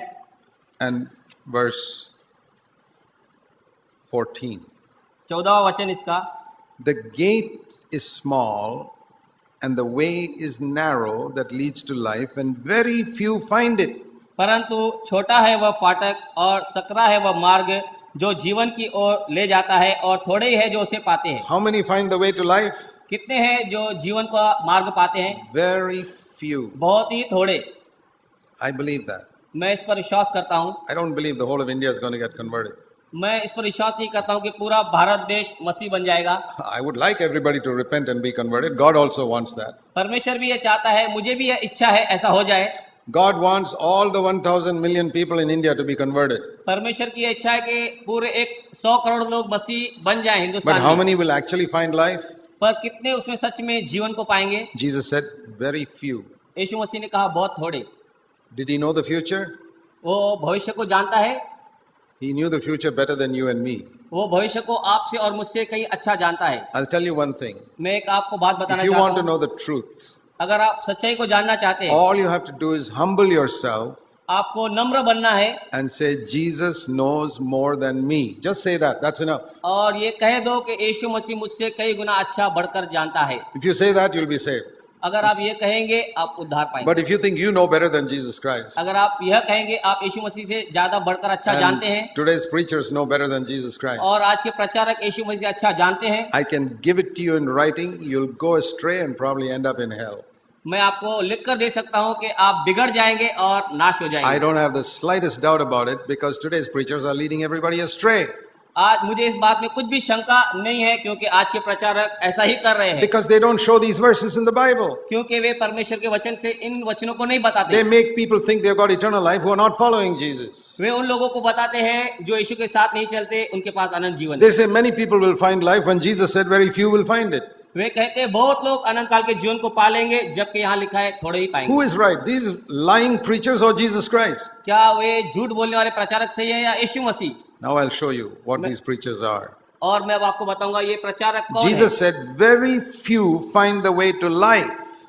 and verse 14. 14वां वचन इसका, The gate is small and the way is narrow that leads to life, and very few find it. परंतु छोटा है वह फाटक और सकरा है वह मार्ग जो जीवन की ओर ले जाता है, और थोड़े ही है जो उसे पाते हैं। How many find the way to life? कितने हैं जो जीवन का मार्ग पाते हैं? Very few. बहुत ही थोड़े। I believe that. मैं इस पर विश्वास करता हूँ। I don't believe the whole of India is going to get converted. मैं इस पर विश्वास नहीं करता हूँ कि पूरा भारत देश मसीह बन जाएगा। I would like everybody to repent and be converted. God also wants that. परमेश्वर भी ये चाहता है, मुझे भी यह इच्छा है ऐसा हो जाए। God wants all the 1,000 million people in India to be converted. परमेश्वर की इच्छा है कि पूरे 100 करोड़ लोग मसीह बन जाएं But हिंदुस्तान how में। many will actually find life? पर कितने उसमें सच में जीवन को पाएंगे? Jesus said, very few. यीशु मसीह ने कहा बहुत थोड़े। Did he know the future? वो भविष्य को जानता है। He knew the future better than you and me. वो भविष्य को आपसे और मुझसे कहीं अच्छा जानता है। I'll tell you one thing. मैं एक आपको बात बताना If you चाहता want to हूँ, know the truth, अगर आप सच्चाई को जानना चाहते हैं, all you have to do is humble yourself आपको नम्र बनना है and say, Jesus knows more than me. Just say that. That's enough. और ये कह दो कि यीशु मसीह मुझसे कई गुना अच्छा बढ़कर जानता है। If you say that, you'll be saved. अगर आप ये कहेंगे आप उद्धार पाएंगे। But if you think you know better than Jesus Christ, अगर आप यह कहेंगे आप यीशु मसीह से ज्यादा बढ़कर अच्छा जानते हैं, and today's preachers know better than Jesus Christ, और आज के प्रचारक यीशु मसीह से अच्छा जानते हैं, I can give it to you in writing, you'll go astray and probably end up in hell. मैं आपको लिख कर दे सकता हूं कि आप बिगड़ जाएंगे और नाश हो I जाएंगे। don't have the slightest doubt about it because today's preachers are leading everybody astray. आज मुझे इस बात में कुछ भी शंका नहीं है, क्योंकि आज के प्रचारक ऐसा ही कर रहे हैं, Because they don't show these verses in the Bible. क्योंकि वे परमेश्वर के वचन से इन वचनों को नहीं They बताते। make people think they've got eternal life who are not following Jesus. वे उन लोगों को बताते हैं जो यीशु के साथ नहीं चलते, उनके पास अनंत जीवन They है। say many people will find life when Jesus said very few will find it. वे कहते हैं बहुत लोग अनंत काल के जीवन को पालेंगे, जबकि यहाँ लिखा है थोड़े ही पाएंगे। Who is right? These lying preachers or Jesus Christ? क्या वे झूठ बोलने वाले प्रचारक सही है या यीशु मसीह? Now I'll show you what these preachers are. और मैं अब आपको बताऊंगा ये प्रचारक कौन है। Jesus said very few find the way to life.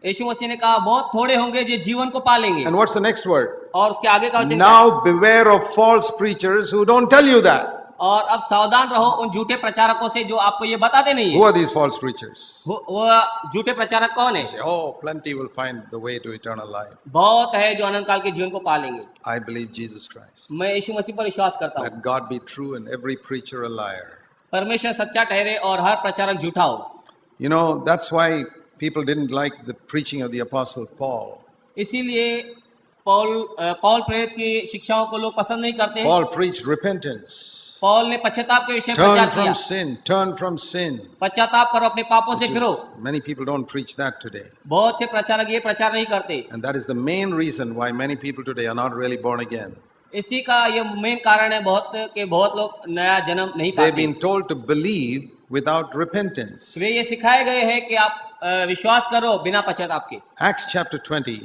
यीशु मसीह ने कहा बहुत थोड़े होंगे जो जीवन को पालेंगे। And what's the next word? और उसके आगे का वचन क्या है? Now beware of false preachers who don't tell you that. और अब सावधान रहो उन झूठे प्रचारकों से जो आपको ये बताते नहीं Who है। are these false preachers? वो झूठे प्रचारक कौन है? Say, oh, plenty will find the way to eternal life. बहुत है जो अनंत काल के जीवन को पालेंगे। I believe Jesus Christ. मैं यीशु मसीह पर विश्वास करता हूँ। Let God be true and every preacher a liar. परमेश्वर सच्चा ठहरे और हर प्रचारक झूठा हो। You know, that's why people didn't like the preaching of the Apostle Paul. इसीलिए पौल प्रेरित की शिक्षाओं को लोग पसंद नहीं करते। Paul preached repentance. पौल ने पश्चाताप के विषय में प्रचार Turn किया। from sin, turn from sin. पश्चाताप करो, अपने पापों से Which फिरो। is- Many people don't preach that today. बहुत से प्रचारक ये प्रचार नहीं करते। And that is the main reason why many people today are not really born again. इसी का ये मेन कारण है बहुत लोग नया जन्म नहीं They've पाते। been told to believe without repentance. वे ये सिखाए गए हैं कि आप विश्वास करो बिना पश्चाताप के। Acts chapter 20.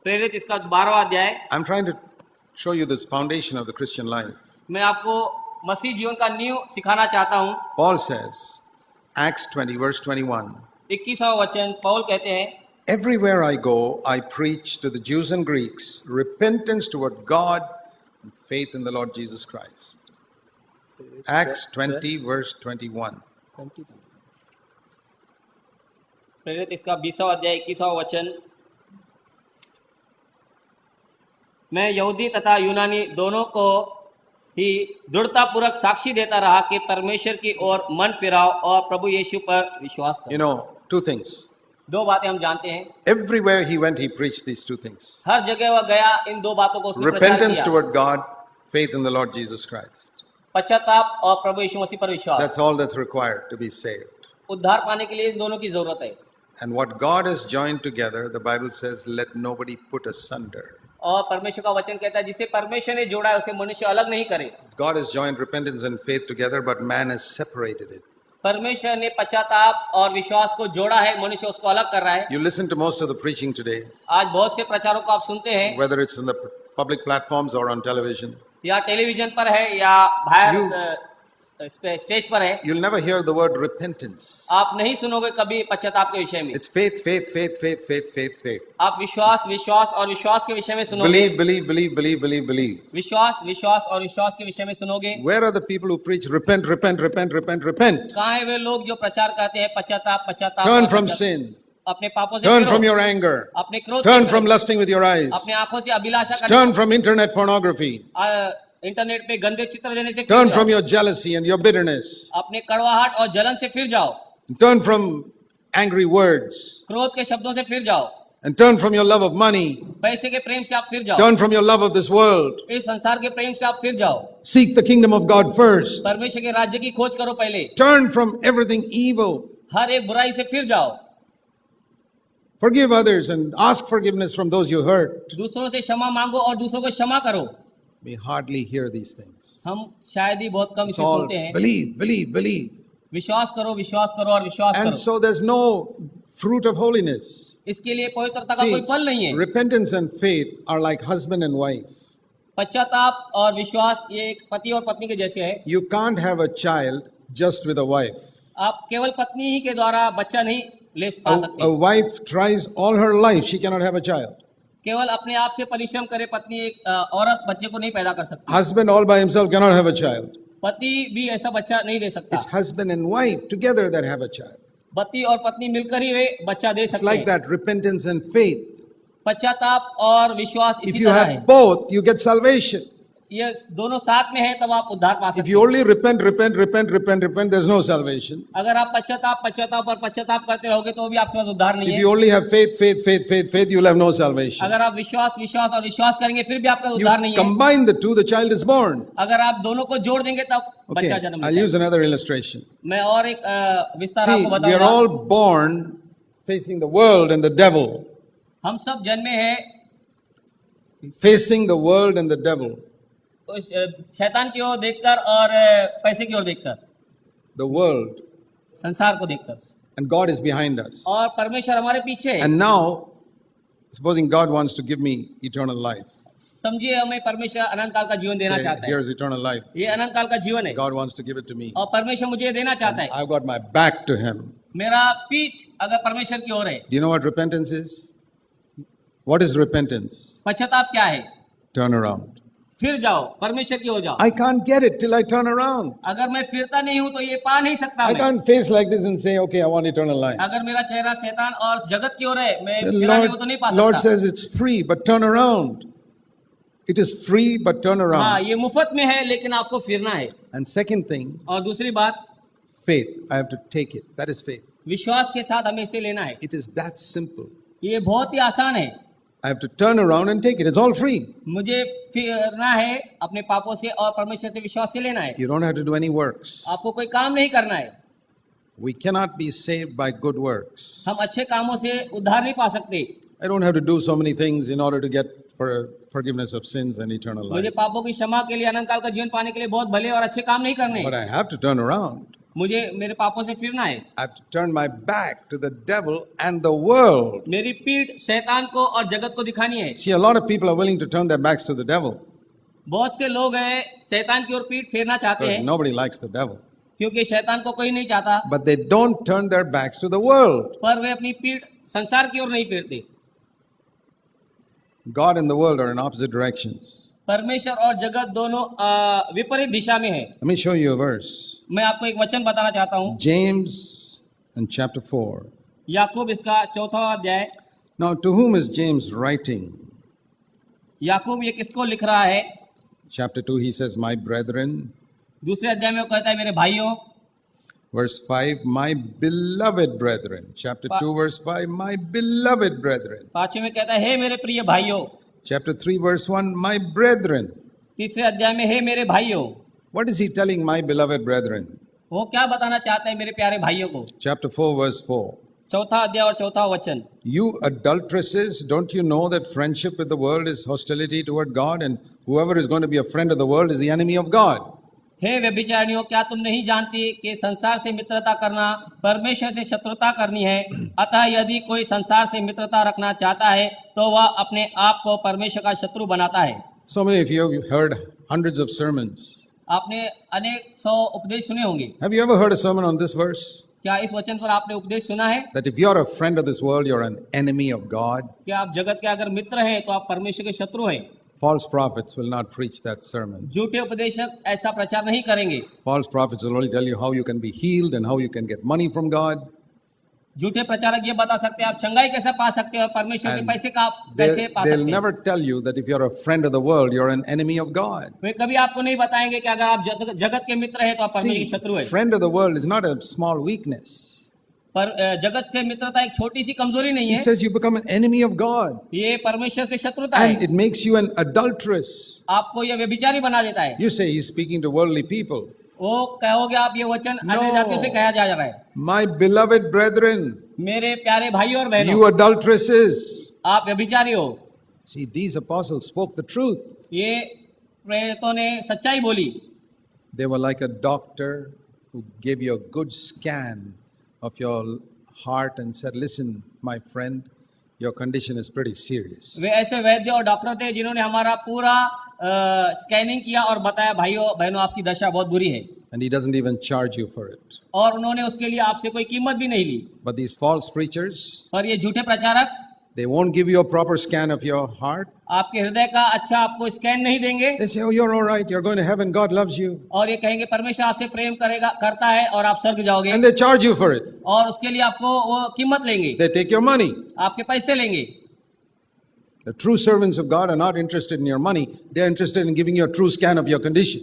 प्रेरित इसका 12वां अध्याय। I'm trying to show you this foundation of the Christian life. मैं आपको मसीह जीवन का नींव सिखाना चाहता हूँ। Paul says, Acts 20 verse 21. 21वां वचन पौल कहते हैं, Everywhere I go, I preach to the Jews and Greeks repentance toward God and faith in the Lord Jesus Christ. Acts 20 verse 21. प्रेरित इसका 20वां अध्याय 21वां वचन। मैं यहूदी तथा यूनानी दोनों को ही दृढ़ता पूर्वक साक्षी देता रहा कि परमेश्वर की ओर मन फिराओ और प्रभु यीशु पर विश्वास करो। You know, two things. दो बातें हम जानते हैं। Everywhere he went, he preached these two things. हर जगह वह गया इन दो बातों को उसने प्रचार Repentance किया। toward God, faith in the Lord Jesus Christ. पश्चाताप और प्रभु यीशु मसीह पर विश्वास। That's all that's required to be saved. उद्धार पाने के लिए इन दोनों की जरूरत है। And what God has joined together, the Bible says, let nobody put asunder. और परमेश्वर का वचन कहता है जिसे परमेश्वर ने जोड़ा है उसे मनुष्य अलग नहीं करे। God has joined repentance and faith together, but man has separated it. परमेश्वर ने पश्चाताप और विश्वास को जोड़ा है, मनुष्य उसको अलग कर रहा है। You listen to most of the preaching today, आज बहुत से प्रचारों को आप सुनते हैं, whether it's in the public platforms or on television. या टेलीविजन पर है या बाहर स्टेज पर है। You'll never hear the word repentance. आप नहीं सुनोगे कभी पश्चाताप के विषय में। It's faith, faith, faith, faith, faith, faith, faith. आप विश्वास विश्वास और विश्वास के विषय में सुनोगे। Believe, believe, believe, believe, believe, believe. विश्वास विश्वास और विश्वास के विषय में सुनोगे। Where are the people who preach repent, repent, repent, repent, repent? कहाँ है वे लोग जो प्रचार करते हैं पश्चाताप पश्चाताप? Turn और from पश्चाताप? sin. अपने पापों से Turn फिरो। from your anger. अपने क्रोध Turn से from फिरो। lusting with your eyes. अपने आंखों से अभिलाषा करने, Turn from internet pornography. Internet पे गंदे चित्र देने से फिर Turn जाओ। from your jealousy and your bitterness. अपने कड़वाहट और जलन से फिर जाओ। Turn from angry words. क्रोध के शब्दों से फिर जाओ। And turn from your love of money. पैसे के प्रेम से आप फिर जाओ। Turn from your love of this world. इस संसार के प्रेम से आप फिर जाओ। Seek the kingdom of God first. परमेश्वर के राज्य की खोज करो पहले। Turn from everything evil. हर एक बुराई से फिर जाओ। Forgive others and ask forgiveness from those you hurt. दूसरों से क्षमा मांगो और दूसरों को क्षमा करो। We hardly hear these things. हम शायद ही बहुत कम It's इसे all सुनते हैं। believe, believe, believe. विश्वास करो और विश्वास And करो। so there's no fruit of holiness. इसके लिए पवित्रता का See, कोई फल नहीं है। repentance and faith are like husband and wife. पश्चाताप और विश्वास ये एक पति और पत्नी के जैसे है। You can't have a child just with a wife. आप केवल पत्नी ही के द्वारा बच्चा नहीं ले पा A सकते। wife tries all her life, she cannot have a child. केवल अपने आप से परिश्रम करे पत्नी एक औरत बच्चे को नहीं पैदा कर सकती। Husband all by himself cannot have a child. पति भी ऐसा बच्चा नहीं दे सकता। It's husband and wife together that have a child. पति और पत्नी मिलकर ही वे बच्चा दे It's सकते like हैं। that, repentance and faith. पश्चाताप और विश्वास If इसी you तरह है। have both, you get salvation. ये दोनों साथ में है तब आप उद्धार पा If सकते you हैं। only repent, there's no salvation. अगर आप पश्चाताप और पश्चाताप करते रहोगे तो भी आपके पास उद्धार नहीं If है। you only have faith, you'll have no salvation. अगर आप विश्वास करेंगे फिर भी आपका You उद्धार नहीं है। combine the two, the child is born. अगर आप दोनों को जोड़ देंगे तब Okay, बच्चा जन्म I'll लेता use another illustration. है। मैं और एक विस्तार See, आपको we are बताऊंगा। all born facing the world and the devil. हम सब जन्मे हैं Facing the world and the devil. उस शैतान की ओर देखकर और पैसे की ओर देखकर, The world. संसार को देखकर, And God is behind us. और परमेश्वर हमारे पीछे है। And now, supposing God wants to give me eternal life. समझिए हमें परमेश्वर अनंत काल का जीवन देना Say, चाहता है। here's eternal life. ये अनंत काल का जीवन है God wants to give it to me. और परमेश्वर मुझे ये देना चाहता है। I've got my back to Him. मेरा पीठ अगर परमेश्वर की ओर है। Do you know what repentance is? What is repentance? पश्चाताप क्या है? Turn around. फिर जाओ, परमेश्वर की ओर जाओ। I can't get it till I turn around. अगर मैं फिरता नहीं हूं तो ये पा नहीं सकता I मैं। can't face like this and say, okay, I want eternal life. अगर मेरा चेहरा शैतान और जगत की ओर है, मैं The फिरा नहीं हूं तो नहीं पा Lord सकता। says it's free, but turn around. It is free, but turn हाँ, around. ये मुफ्त में है लेकिन आपको फिरना है। And second thing, और दूसरी बात, faith. I have to take it. That is faith. विश्वास के साथ हमें इसे लेना है। It is that simple. ये बहुत ही आसान है। I have to turn around and take it. It's all free. मुझे फिरना है अपने पापों से और परमेश्वर से विश्वास से लेना है। You don't have to do any works. आपको कोई काम नहीं करना है। We cannot be saved by good works. हम अच्छे कामों से उद्धार नहीं पा सकते। I don't have to do so many things in order to get forgiveness of sins and eternal मुझे life. पापों की क्षमा के लिए अनंत काल का जीवन पाने के लिए बहुत भले और अच्छे काम नहीं करने। But I have to turn around. मुझे मेरे पापों से फिरना है। I have to turn my back to the devil and the world. मेरी पीठ शैतान को और जगत को दिखानी है। See, a lot of people are willing to turn their backs to the devil. बहुत से लोग हैं शैतान की ओर पीठ फेरना चाहते Because हैं nobody likes the devil. क्योंकि शैतान को कोई नहीं चाहता, But they don't turn their backs to the world. पर वे अपनी पीठ संसार की ओर नहीं फेरते। God and the world are in opposite directions. परमेश्वर और जगत दोनों विपरीत दिशा में है। Let me show you a verse. मैं आपको एक वचन बताना चाहता हूँ। James in chapter 4. याकूब इसका 4वां अध्याय। Now, to whom is James writing? याकूब ये किसको लिख रहा है? Chapter 2, he says, my brethren. दूसरे अध्याय में वो कहता है मेरे भाइयों। Verse 5, my beloved brethren. Chapter 2, verse 5, my beloved brethren. 5वें में कहता है हे मेरे प्रिय भाइयों। Chapter 3, verse 1, my brethren. तीसरे अध्याय में हे मेरे भाइयों। What is he telling my beloved brethren? वो क्या बताना चाहता है मेरे प्यारे भाइयों को? Chapter 4, verse 4. 4वां अध्याय और 4वां वचन। You adulteresses, don't you know that friendship with the world is hostility toward God, and whoever is going to be a friend of the world is the enemy of God? हे व्यभिचारिणियों, क्या तुम नहीं जानती कि संसार से मित्रता करना परमेश्वर से शत्रुता करनी है? अतः यदि कोई संसार से मित्रता रखना चाहता है तो वह अपने आप को परमेश्वर का शत्रु बनाता है। So many of you have heard hundreds of sermons. आपने अनेक 100 उपदेश सुने होंगे। Have you ever heard a sermon on this verse? क्या इस वचन पर आपने उपदेश सुना है? That if you're a friend of this world, you're an enemy of God. क्या आप जगत के अगर मित्र हैं तो आप परमेश्वर के शत्रु हैं? False prophets will not preach that sermon. झूठे उपदेशक ऐसा प्रचार नहीं करेंगे। False prophets will only tell you how you can be healed and how you can get money from God. झूठे प्रचारक ये बता सकते हैं आप चंगाई कैसे पा सकते हो, परमेश्वर के And पैसे का कैसे पा They'll सकते never हैं। tell you that if you're a friend of the world, you're an enemy of God. वे कभी आपको नहीं बताएंगे कि अगर आप जगत के मित्र हैं तो आप परमेश्वर के See, शत्रु हैं। friend of the world is not a small weakness. पर जगत से मित्रता एक छोटी सी कमजोरी नहीं It है, says you become an enemy of God. ये परमेश्वर से शत्रुता And है। it makes you an adulteress. आपको ये व्यभिचारी बना देता है। You say he's speaking to worldly people. वो कहोगे आप ये वचन अन्य जातियों से कहा जा रहा है। My beloved brethren, मेरे प्यारे भाइयों और you बहनों, adulteresses. आप व्यभिचारी हो। See, these apostles spoke the truth. ये प्रेरितों ने सच्चाई बोली। They were like a doctor who gave you a good scan of your heart and said, "Listen, my friend, your condition is pretty serious." वे ऐसे वैद्य और डॉक्टर थे जिन्होंने हमारा पूरा स्कैनिंग किया और बताया, भाइयों बहनों आपकी दशा बहुत बुरी है, And he doesn't even charge you for it. और उन्होंने उसके लिए आपसे कोई कीमत भी नहीं ली। But these false preachers, पर ये झूठे प्रचारक they won't give you a proper scan of your heart. आपके हृदय का अच्छा आपको स्कैन नहीं देंगे, They say, "Oh, you're all right. You're going to heaven. God loves you." और ये कहेंगे परमेश्वर आपसे प्रेम करता है और आप स्वर्ग जाओगे, And they charge you for it. और उसके लिए आपको वो कीमत लेंगे, They take your money. आपके पैसे लेंगे। The true servants of God are not interested in your money. They are interested in giving you a true scan of your condition.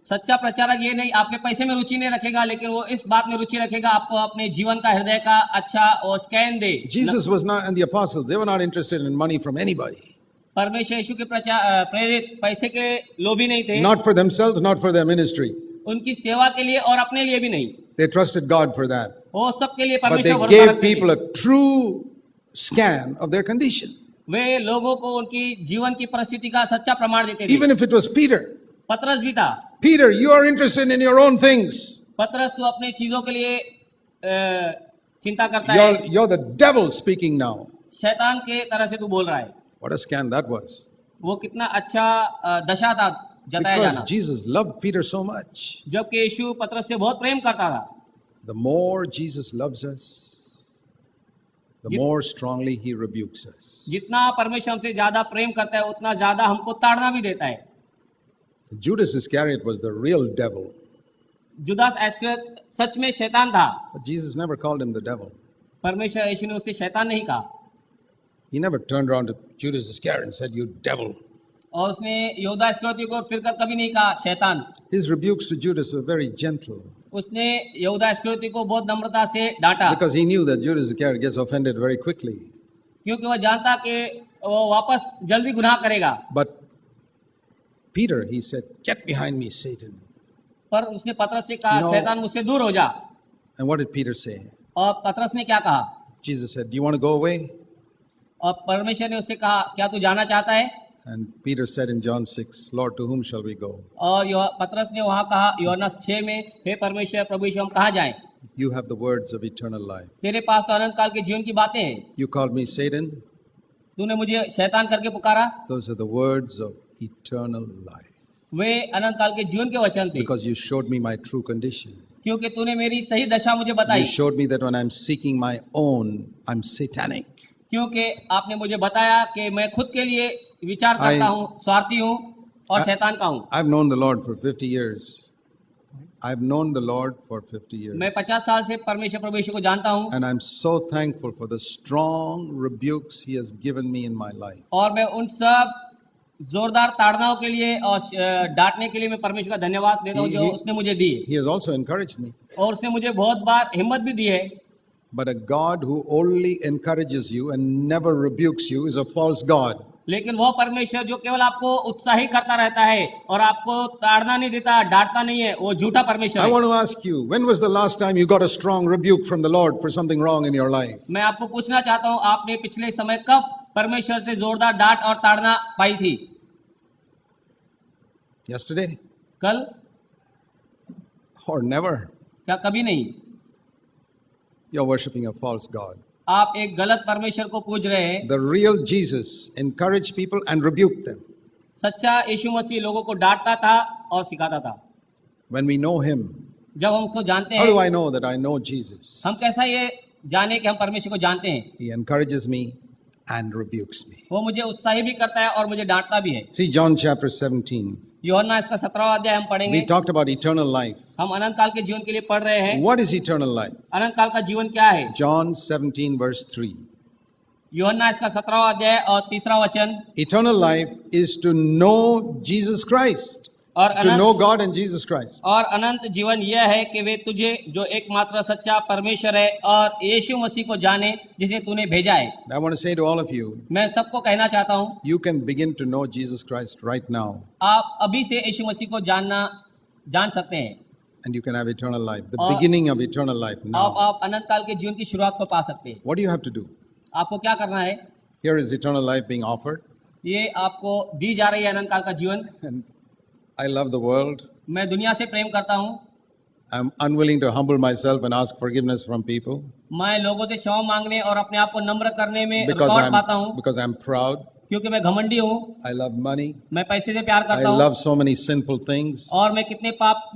सच्चा प्रचारक ये नहीं आपके पैसे में रुचि नहीं रखेगा, लेकिन वो इस बात में रुचि रखेगा आपको अपने जीवन का हृदय का अच्छा वो scan they. Jesus was not, and the apostles, they were not interested in money from anybody. परमेश्वर यीशु के प्रेरित पैसे के लोभी नहीं थे, Not for themselves, not for their ministry. उनकी सेवा के लिए और अपने लिए भी नहीं, They trusted God for that. वो सबके लिए But they परमेश्वर भरोसा gave रखते थे। people a true scan of their condition. वे लोगों को उनकी जीवन की परिस्थिति का सच्चा प्रमाण देते थे। Even if it was Peter. पतरस भी था। Peter, you are interested in your own things. पतरस तू अपने चीजों के लिए चिंता करता है, You're the devil speaking now. शैतान के तरह से तू बोल रहा है। What a scan that was. वो कितना अच्छा दशा था जताया Because जाना, Jesus loved Peter so much. जबकि यीशु पतरस से बहुत प्रेम करता था। The more Jesus loves us, the more strongly he rebukes us. जितना परमेश्वर हमसे ज्यादा प्रेम करता है उतना ज्यादा हमको ताड़ना भी देता है। Judas Iscariot was the real devil. Judas इस्करियोत सच में शैतान था, But Jesus never called him the devil. परमेश्वर यीशु ने उससे शैतान नहीं कहा, He never turned around to Judas Iscariot and said, "You devil." और उसने यहूदा इस्करियोती को फिरकर कभी नहीं कहा शैतान। His rebukes to Judas were very gentle उसने यहूदा इस्करियोती को बहुत नम्रता से डांटा, because he knew that Judas Iscariot gets offended very quickly. क्योंकि वह जानता कि वो वापस जल्दी गुनाह करेगा। But Peter, he said, "Get behind me, Satan." पर उसने पतरस से कहा, No. शैतान मुझसे दूर हो जा। And what did Peter say? और पतरस ने क्या कहा? Jesus said, "Do you want to go away?" और परमेश्वर ने उससे कहा, क्या तू जाना चाहता है? And Peter said in John 6, "Lord, to whom shall we go? और पतरस ने वहां कहा यूहन्ना 6 में, हे परमेश्वर प्रभु यीशु हम कहाँ जाएं? You have the words of eternal life. तेरे पास तो अनंत काल के जीवन की बातें हैं। You called me Satan. तूने मुझे शैतान करके पुकारा, Those are the words of eternal life. वे अनंत काल के जीवन के वचन थे, Because you showed me my true condition. क्योंकि तूने मेरी सही दशा मुझे बताई। You showed me that when I'm seeking my own, I'm satanic. क्योंकि आपने मुझे बताया कि मैं खुद के लिए विचार करता I- हूँ, स्वार्थी हूँ और शैतान का हूँ। I've known the Lord for 50 years. I've known the Lord for 50 years. मैं 50 साल से परमेश्वर प्रभु यीशु को जानता हूँ, And I'm so thankful for the strong rebukes He has given me in my life. और मैं उन सब जोरदार ताड़नाओं के लिए और डांटने के लिए मैं परमेश्वर का धन्यवाद देता हूँ जो He- उसने मुझे दी, He has also encouraged me. और उसने मुझे बहुत बार हिम्मत भी दी है। But a God who only encourages you and never rebukes you is a false God. लेकिन वह परमेश्वर जो केवल आपको उत्साहित करता रहता है और आपको ताड़ना नहीं देता, डांटता नहीं है, वो झूठा परमेश्वर I है। want to ask you, when was the last time you got a strong rebuke from the Lord for something wrong in your life? मैं आपको पूछना चाहता हूँ, आपने पिछले समय कब परमेश्वर से जोरदार डांट और ताड़ना पाई थी? Yesterday? कल? Or never? क्या कभी नहीं? You're worshiping a false God. आप एक गलत परमेश्वर को पूज रहे हैं। The real Jesus encouraged people and rebuked them. सच्चा यीशु मसीह लोगों को डांटता था और सिखाता था। When we know Him, जब हम उसको जानते how do हैं, I know that I know Jesus? हम कैसा ये जाने कि हम परमेश्वर को जानते हैं? He encourages me and rebukes me. वो मुझे उत्साहित भी करता है और मुझे डांटता भी है। See John chapter 17. यूहन्ना इसका 17वां अध्याय हम पढ़ेंगे। We talked about eternal life. हम अनंत काल के जीवन के लिए पढ़ रहे हैं। What is eternal life? अनंत काल का जीवन क्या है? John 17 verse 3. यूहन्ना इसका 17वां अध्याय और 3रा वचन। Eternal life is to know Jesus Christ. और To know Anant God and Jesus Christ. और अनंत जीवन यह है कि वे तुझे जो एकमात्र सच्चा परमेश्वर है और यीशु मसीह को जाने जिसे तूने भेजा है। And I want to say to all of you, मैं सबको कहना चाहता हूँ, you can begin to know Jesus Christ right now. आप अभी से यीशु मसीह को जान सकते हैं। And you can have eternal life. The और- beginning of eternal life now. आप अनंत काल के जीवन की शुरुआत को पा सकते हैं। What do you have to do? आपको क्या करना है? Here is eternal life being offered. ये आपको दी जा रही है अनंत काल का जीवन। And I love the world. मैं दुनिया से प्रेम करता हूँ I'm unwilling to humble myself and ask forgiveness from people मैं लोगों से क्षमा मांगने और अपने आप को नम्र करने में रुकावट पाता हूँ, because I'm proud. क्योंकि मैं घमंडी हूँ, I love money. मैं पैसे से प्यार I करता हूँ, love so many sinful things. और मैं कितने पाप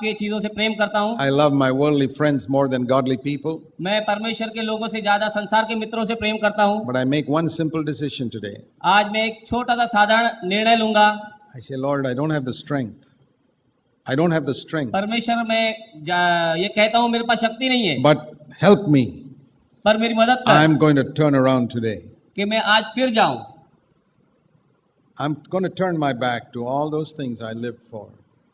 की चीजों से प्रेम करता हूँ। I love my worldly friends more than godly people. मैं परमेश्वर के लोगों से ज्यादा संसार के मित्रों से प्रेम करता हूँ। But I make one simple decision today. आज मैं एक छोटा सा साधारण निर्णय लूंगा। I say, Lord, I don't have the strength. I don't have the strength. परमेश्वर मैं ये कहता हूँ मेरे पास शक्ति नहीं है, But help me. पर मेरी मदद कर I'm going to turn around today. कि मैं आज फिर जाऊं। I'm going to turn my back to all those things I lived for.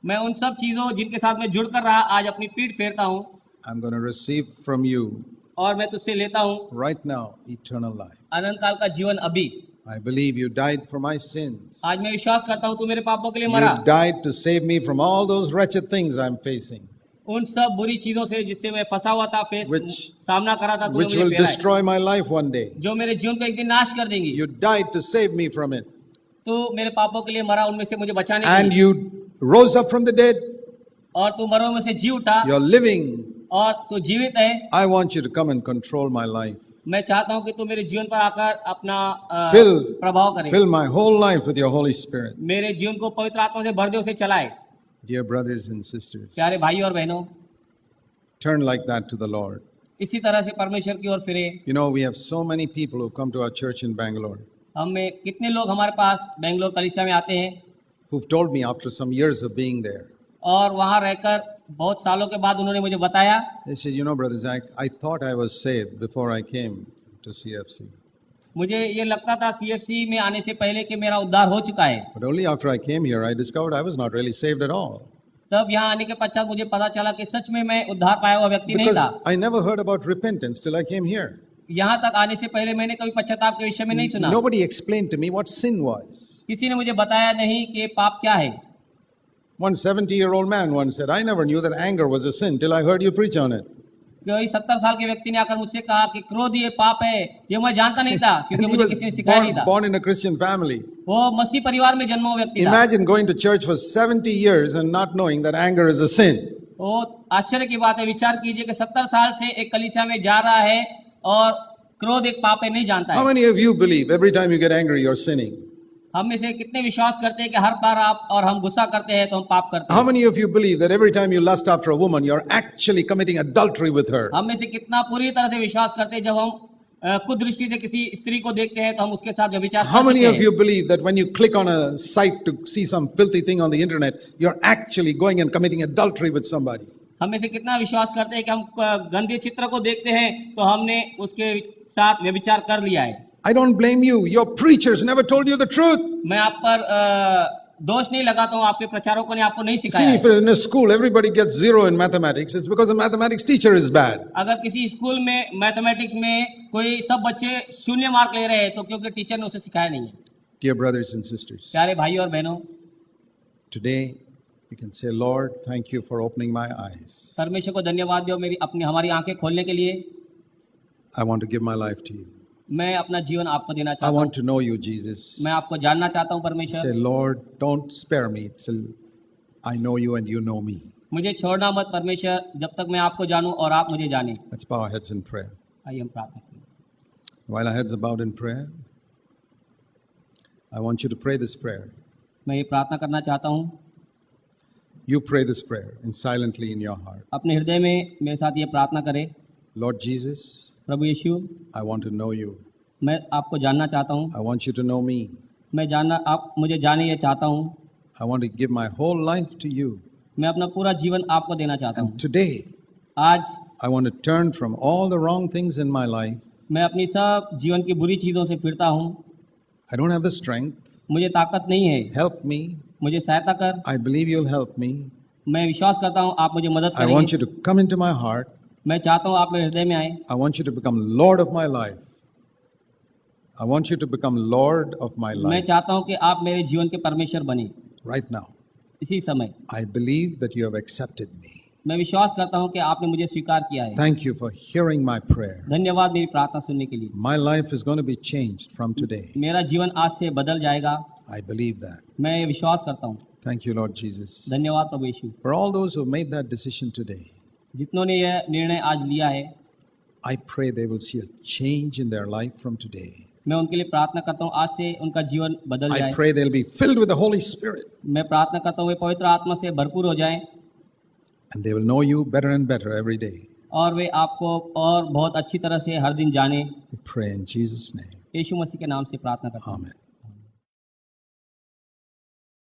मैं उन सब चीजों जिनके साथ मैं जुड़ कर रहा आज अपनी पीठ फेरता हूँ, I'm going to receive from you और मैं तुझसे लेता हूँ right now eternal life. अनंत काल का जीवन अभी। I believe you died for my sins. आज मैं विश्वास करता हूँ तू मेरे पापों के लिए मरा, You died to save me from all those wretched things I'm facing, उन सब बुरी चीजों से जिससे मैं फंसा हुआ था, सामना करा था, तूने which मुझे will फेरा है, destroy my life one day. जो मेरे जीवन को एक दिन नाश कर देंगी। You died to save me from it. तू मेरे पापों के लिए मरा, उनमें से मुझे बचाने के And लिए, you rose up from the dead. और तू मरों में से जी उठा You're living. और तू जीवित है। I want you to come and control my life. मैं चाहता हूँ कि तू मेरे जीवन पर आकर अपना प्रभाव करे, Fill my whole life with your Holy Spirit. मेरे जीवन को पवित्र आत्मा से भर दे, उसे चलाए। Dear brothers and sisters, प्यारे भाई और बहनों, turn like that to the Lord. इसी तरह से परमेश्वर की ओर फिरे। You know, we have so many people who come to our church in Bangalore हमें कितने लोग हमारे पास बेंगलोर कलीसिया में आते हैं who've told me after some years of being there, और वहाँ रहकर बहुत सालों के बाद उन्होंने मुझे बताया, they said, you know, Brother Zach, I thought I was saved before I came to CFC. मुझे ये लगता था CFC में आने से पहले कि मेरा उद्धार हो चुका है, But only after I came here, I discovered I was not really saved at all. तब यहाँ आने के पश्चात मुझे पता चला कि सच में मैं उद्धार पाया हुआ व्यक्ति नहीं था। Because I never heard about repentance till I came here. यहाँ तक आने से पहले मैंने कभी पश्चाताप के विषय में नहीं सुना। Nobody explained to me what sin was. किसी ने मुझे बताया नहीं कि पाप क्या है। One 70-year-old man once said, I never knew that anger was a sin till I heard you preach on it. कोई 70 साल के व्यक्ति ने आकर मुझसे कहा कि क्रोध ये पाप है, ये मैं जानता नहीं था क्योंकि And he मुझे किसी ने सिखाया नहीं was था। born in a Christian family. वो मसीह परिवार में जन्मा हुआ व्यक्ति था। Imagine going to church for 70 years and not knowing that anger is a sin. वो आश्चर्य की बात है, विचार कीजिए कि 70 साल से एक कलीसिया में जा रहा है और क्रोध एक पाप है, नहीं जानता How है। many of you believe every time you get angry, you're sinning? हम में से कितने विश्वास करते हैं कि हर बार आप और हम गुस्सा करते हैं तो हम पाप करते How हैं। many of you believe that every time you lust after a woman, you're actually committing adultery with her? हम में से कितना पूरी तरह से विश्वास करते हैं जब हम कुदृष्टि से किसी स्त्री को देखते हैं तो हम उसके साथ व्यभिचार How कर many चुके of हैं। you believe that when you click on a site to see some filthy thing on the internet, you're actually going and committing adultery with somebody? हम में से कितना विश्वास करते हैं कि हम गंदे चित्र को देखते हैं तो हमने उसके साथ व्यभिचार कर लिया है। I don't blame you. Your preachers never told you the truth. मैं आप पर दोष नहीं लगाता हूँ, आपके प्रचारकों ने आपको नहीं सिखाया See, है। if in a school everybody gets 0 in mathematics, it's because the mathematics teacher is bad. अगर किसी स्कूल में मैथमेटिक्स में कोई सब बच्चे 0 मार्क ले रहे हैं तो क्योंकि टीचर ने उसे सिखाया नहीं है। Dear brothers and sisters, प्यारे भाई और बहनों, today you can say, Lord, thank you for opening my eyes. परमेश्वर को धन्यवाद दो हमारी आंखें खोलने के लिए। I want to give my life to you. मैं अपना जीवन आपको देना I चाहता हूँ। want to know you, Jesus. मैं आपको जानना चाहता हूँ Say, परमेश्वर। Lord, don't spare me till I know you and you know me. मुझे छोड़ना मत परमेश्वर, जब तक मैं आपको जानूं और आप मुझे जाने। Let's bow our heads in prayer. आइए हम प्रार्थना करें। While our heads are bowed in prayer, I want you to pray this prayer. मैं ये प्रार्थना करना चाहता हूँ, You pray this prayer and silently in your heart. अपने हृदय में मेरे साथ ये प्रार्थना करें। Lord Jesus, Prabhu Yeshu, I want to know you. मैं आपको जानना चाहता हूँ। I want you to know me. आप मुझे जाने ये चाहता हूँ। I want to give my whole life to you. मैं अपना पूरा जीवन आपको देना चाहता हूँ। And today, आज I want to turn from all the wrong things in my life. मैं अपनी सब जीवन की बुरी चीज़ों से फिरता हूँ। I don't have the strength. मुझे ताकत नहीं है, Help me. मुझे सहायता कर। I believe you'll help me. मैं विश्वास करता हूँ आप मुझे मदद I want करेंगे। you to come into my heart. मैं चाहता हूँ आप मेरे हृदय में आए। I want you to become Lord of my life. I want you to become Lord of my मैं life चाहता हूँ कि आप मेरे जीवन के परमेश्वर बने right now. इसी समय। I believe that you have accepted me. मैं विश्वास करता हूँ कि आपने मुझे स्वीकार किया है। Thank you for hearing my prayer. धन्यवाद मेरी प्रार्थना सुनने के लिए। My life is going to be changed from today. मेरा जीवन आज से बदल जाएगा। I believe that. मैं ये विश्वास करता हूँ। Thank you, Lord Jesus. धन्यवाद प्रभु यीशु। For all those who made that decision today, जितनों ने यह निर्णय आज लिया है, I pray they will see a change in their life from today. मैं उनके लिए प्रार्थना करता हूँ आज से उनका जीवन बदल I जाए। pray they'll be filled with the Holy Spirit मैं प्रार्थना करता हूँ वे पवित्र आत्मा से भरपूर हो जाएं and they will know you better and better every day. और वे आपको और बहुत अच्छी तरह से हर दिन जाने। We pray in Jesus' name. यीशु मसीह के नाम से प्रार्थना करता हूँ। Amen.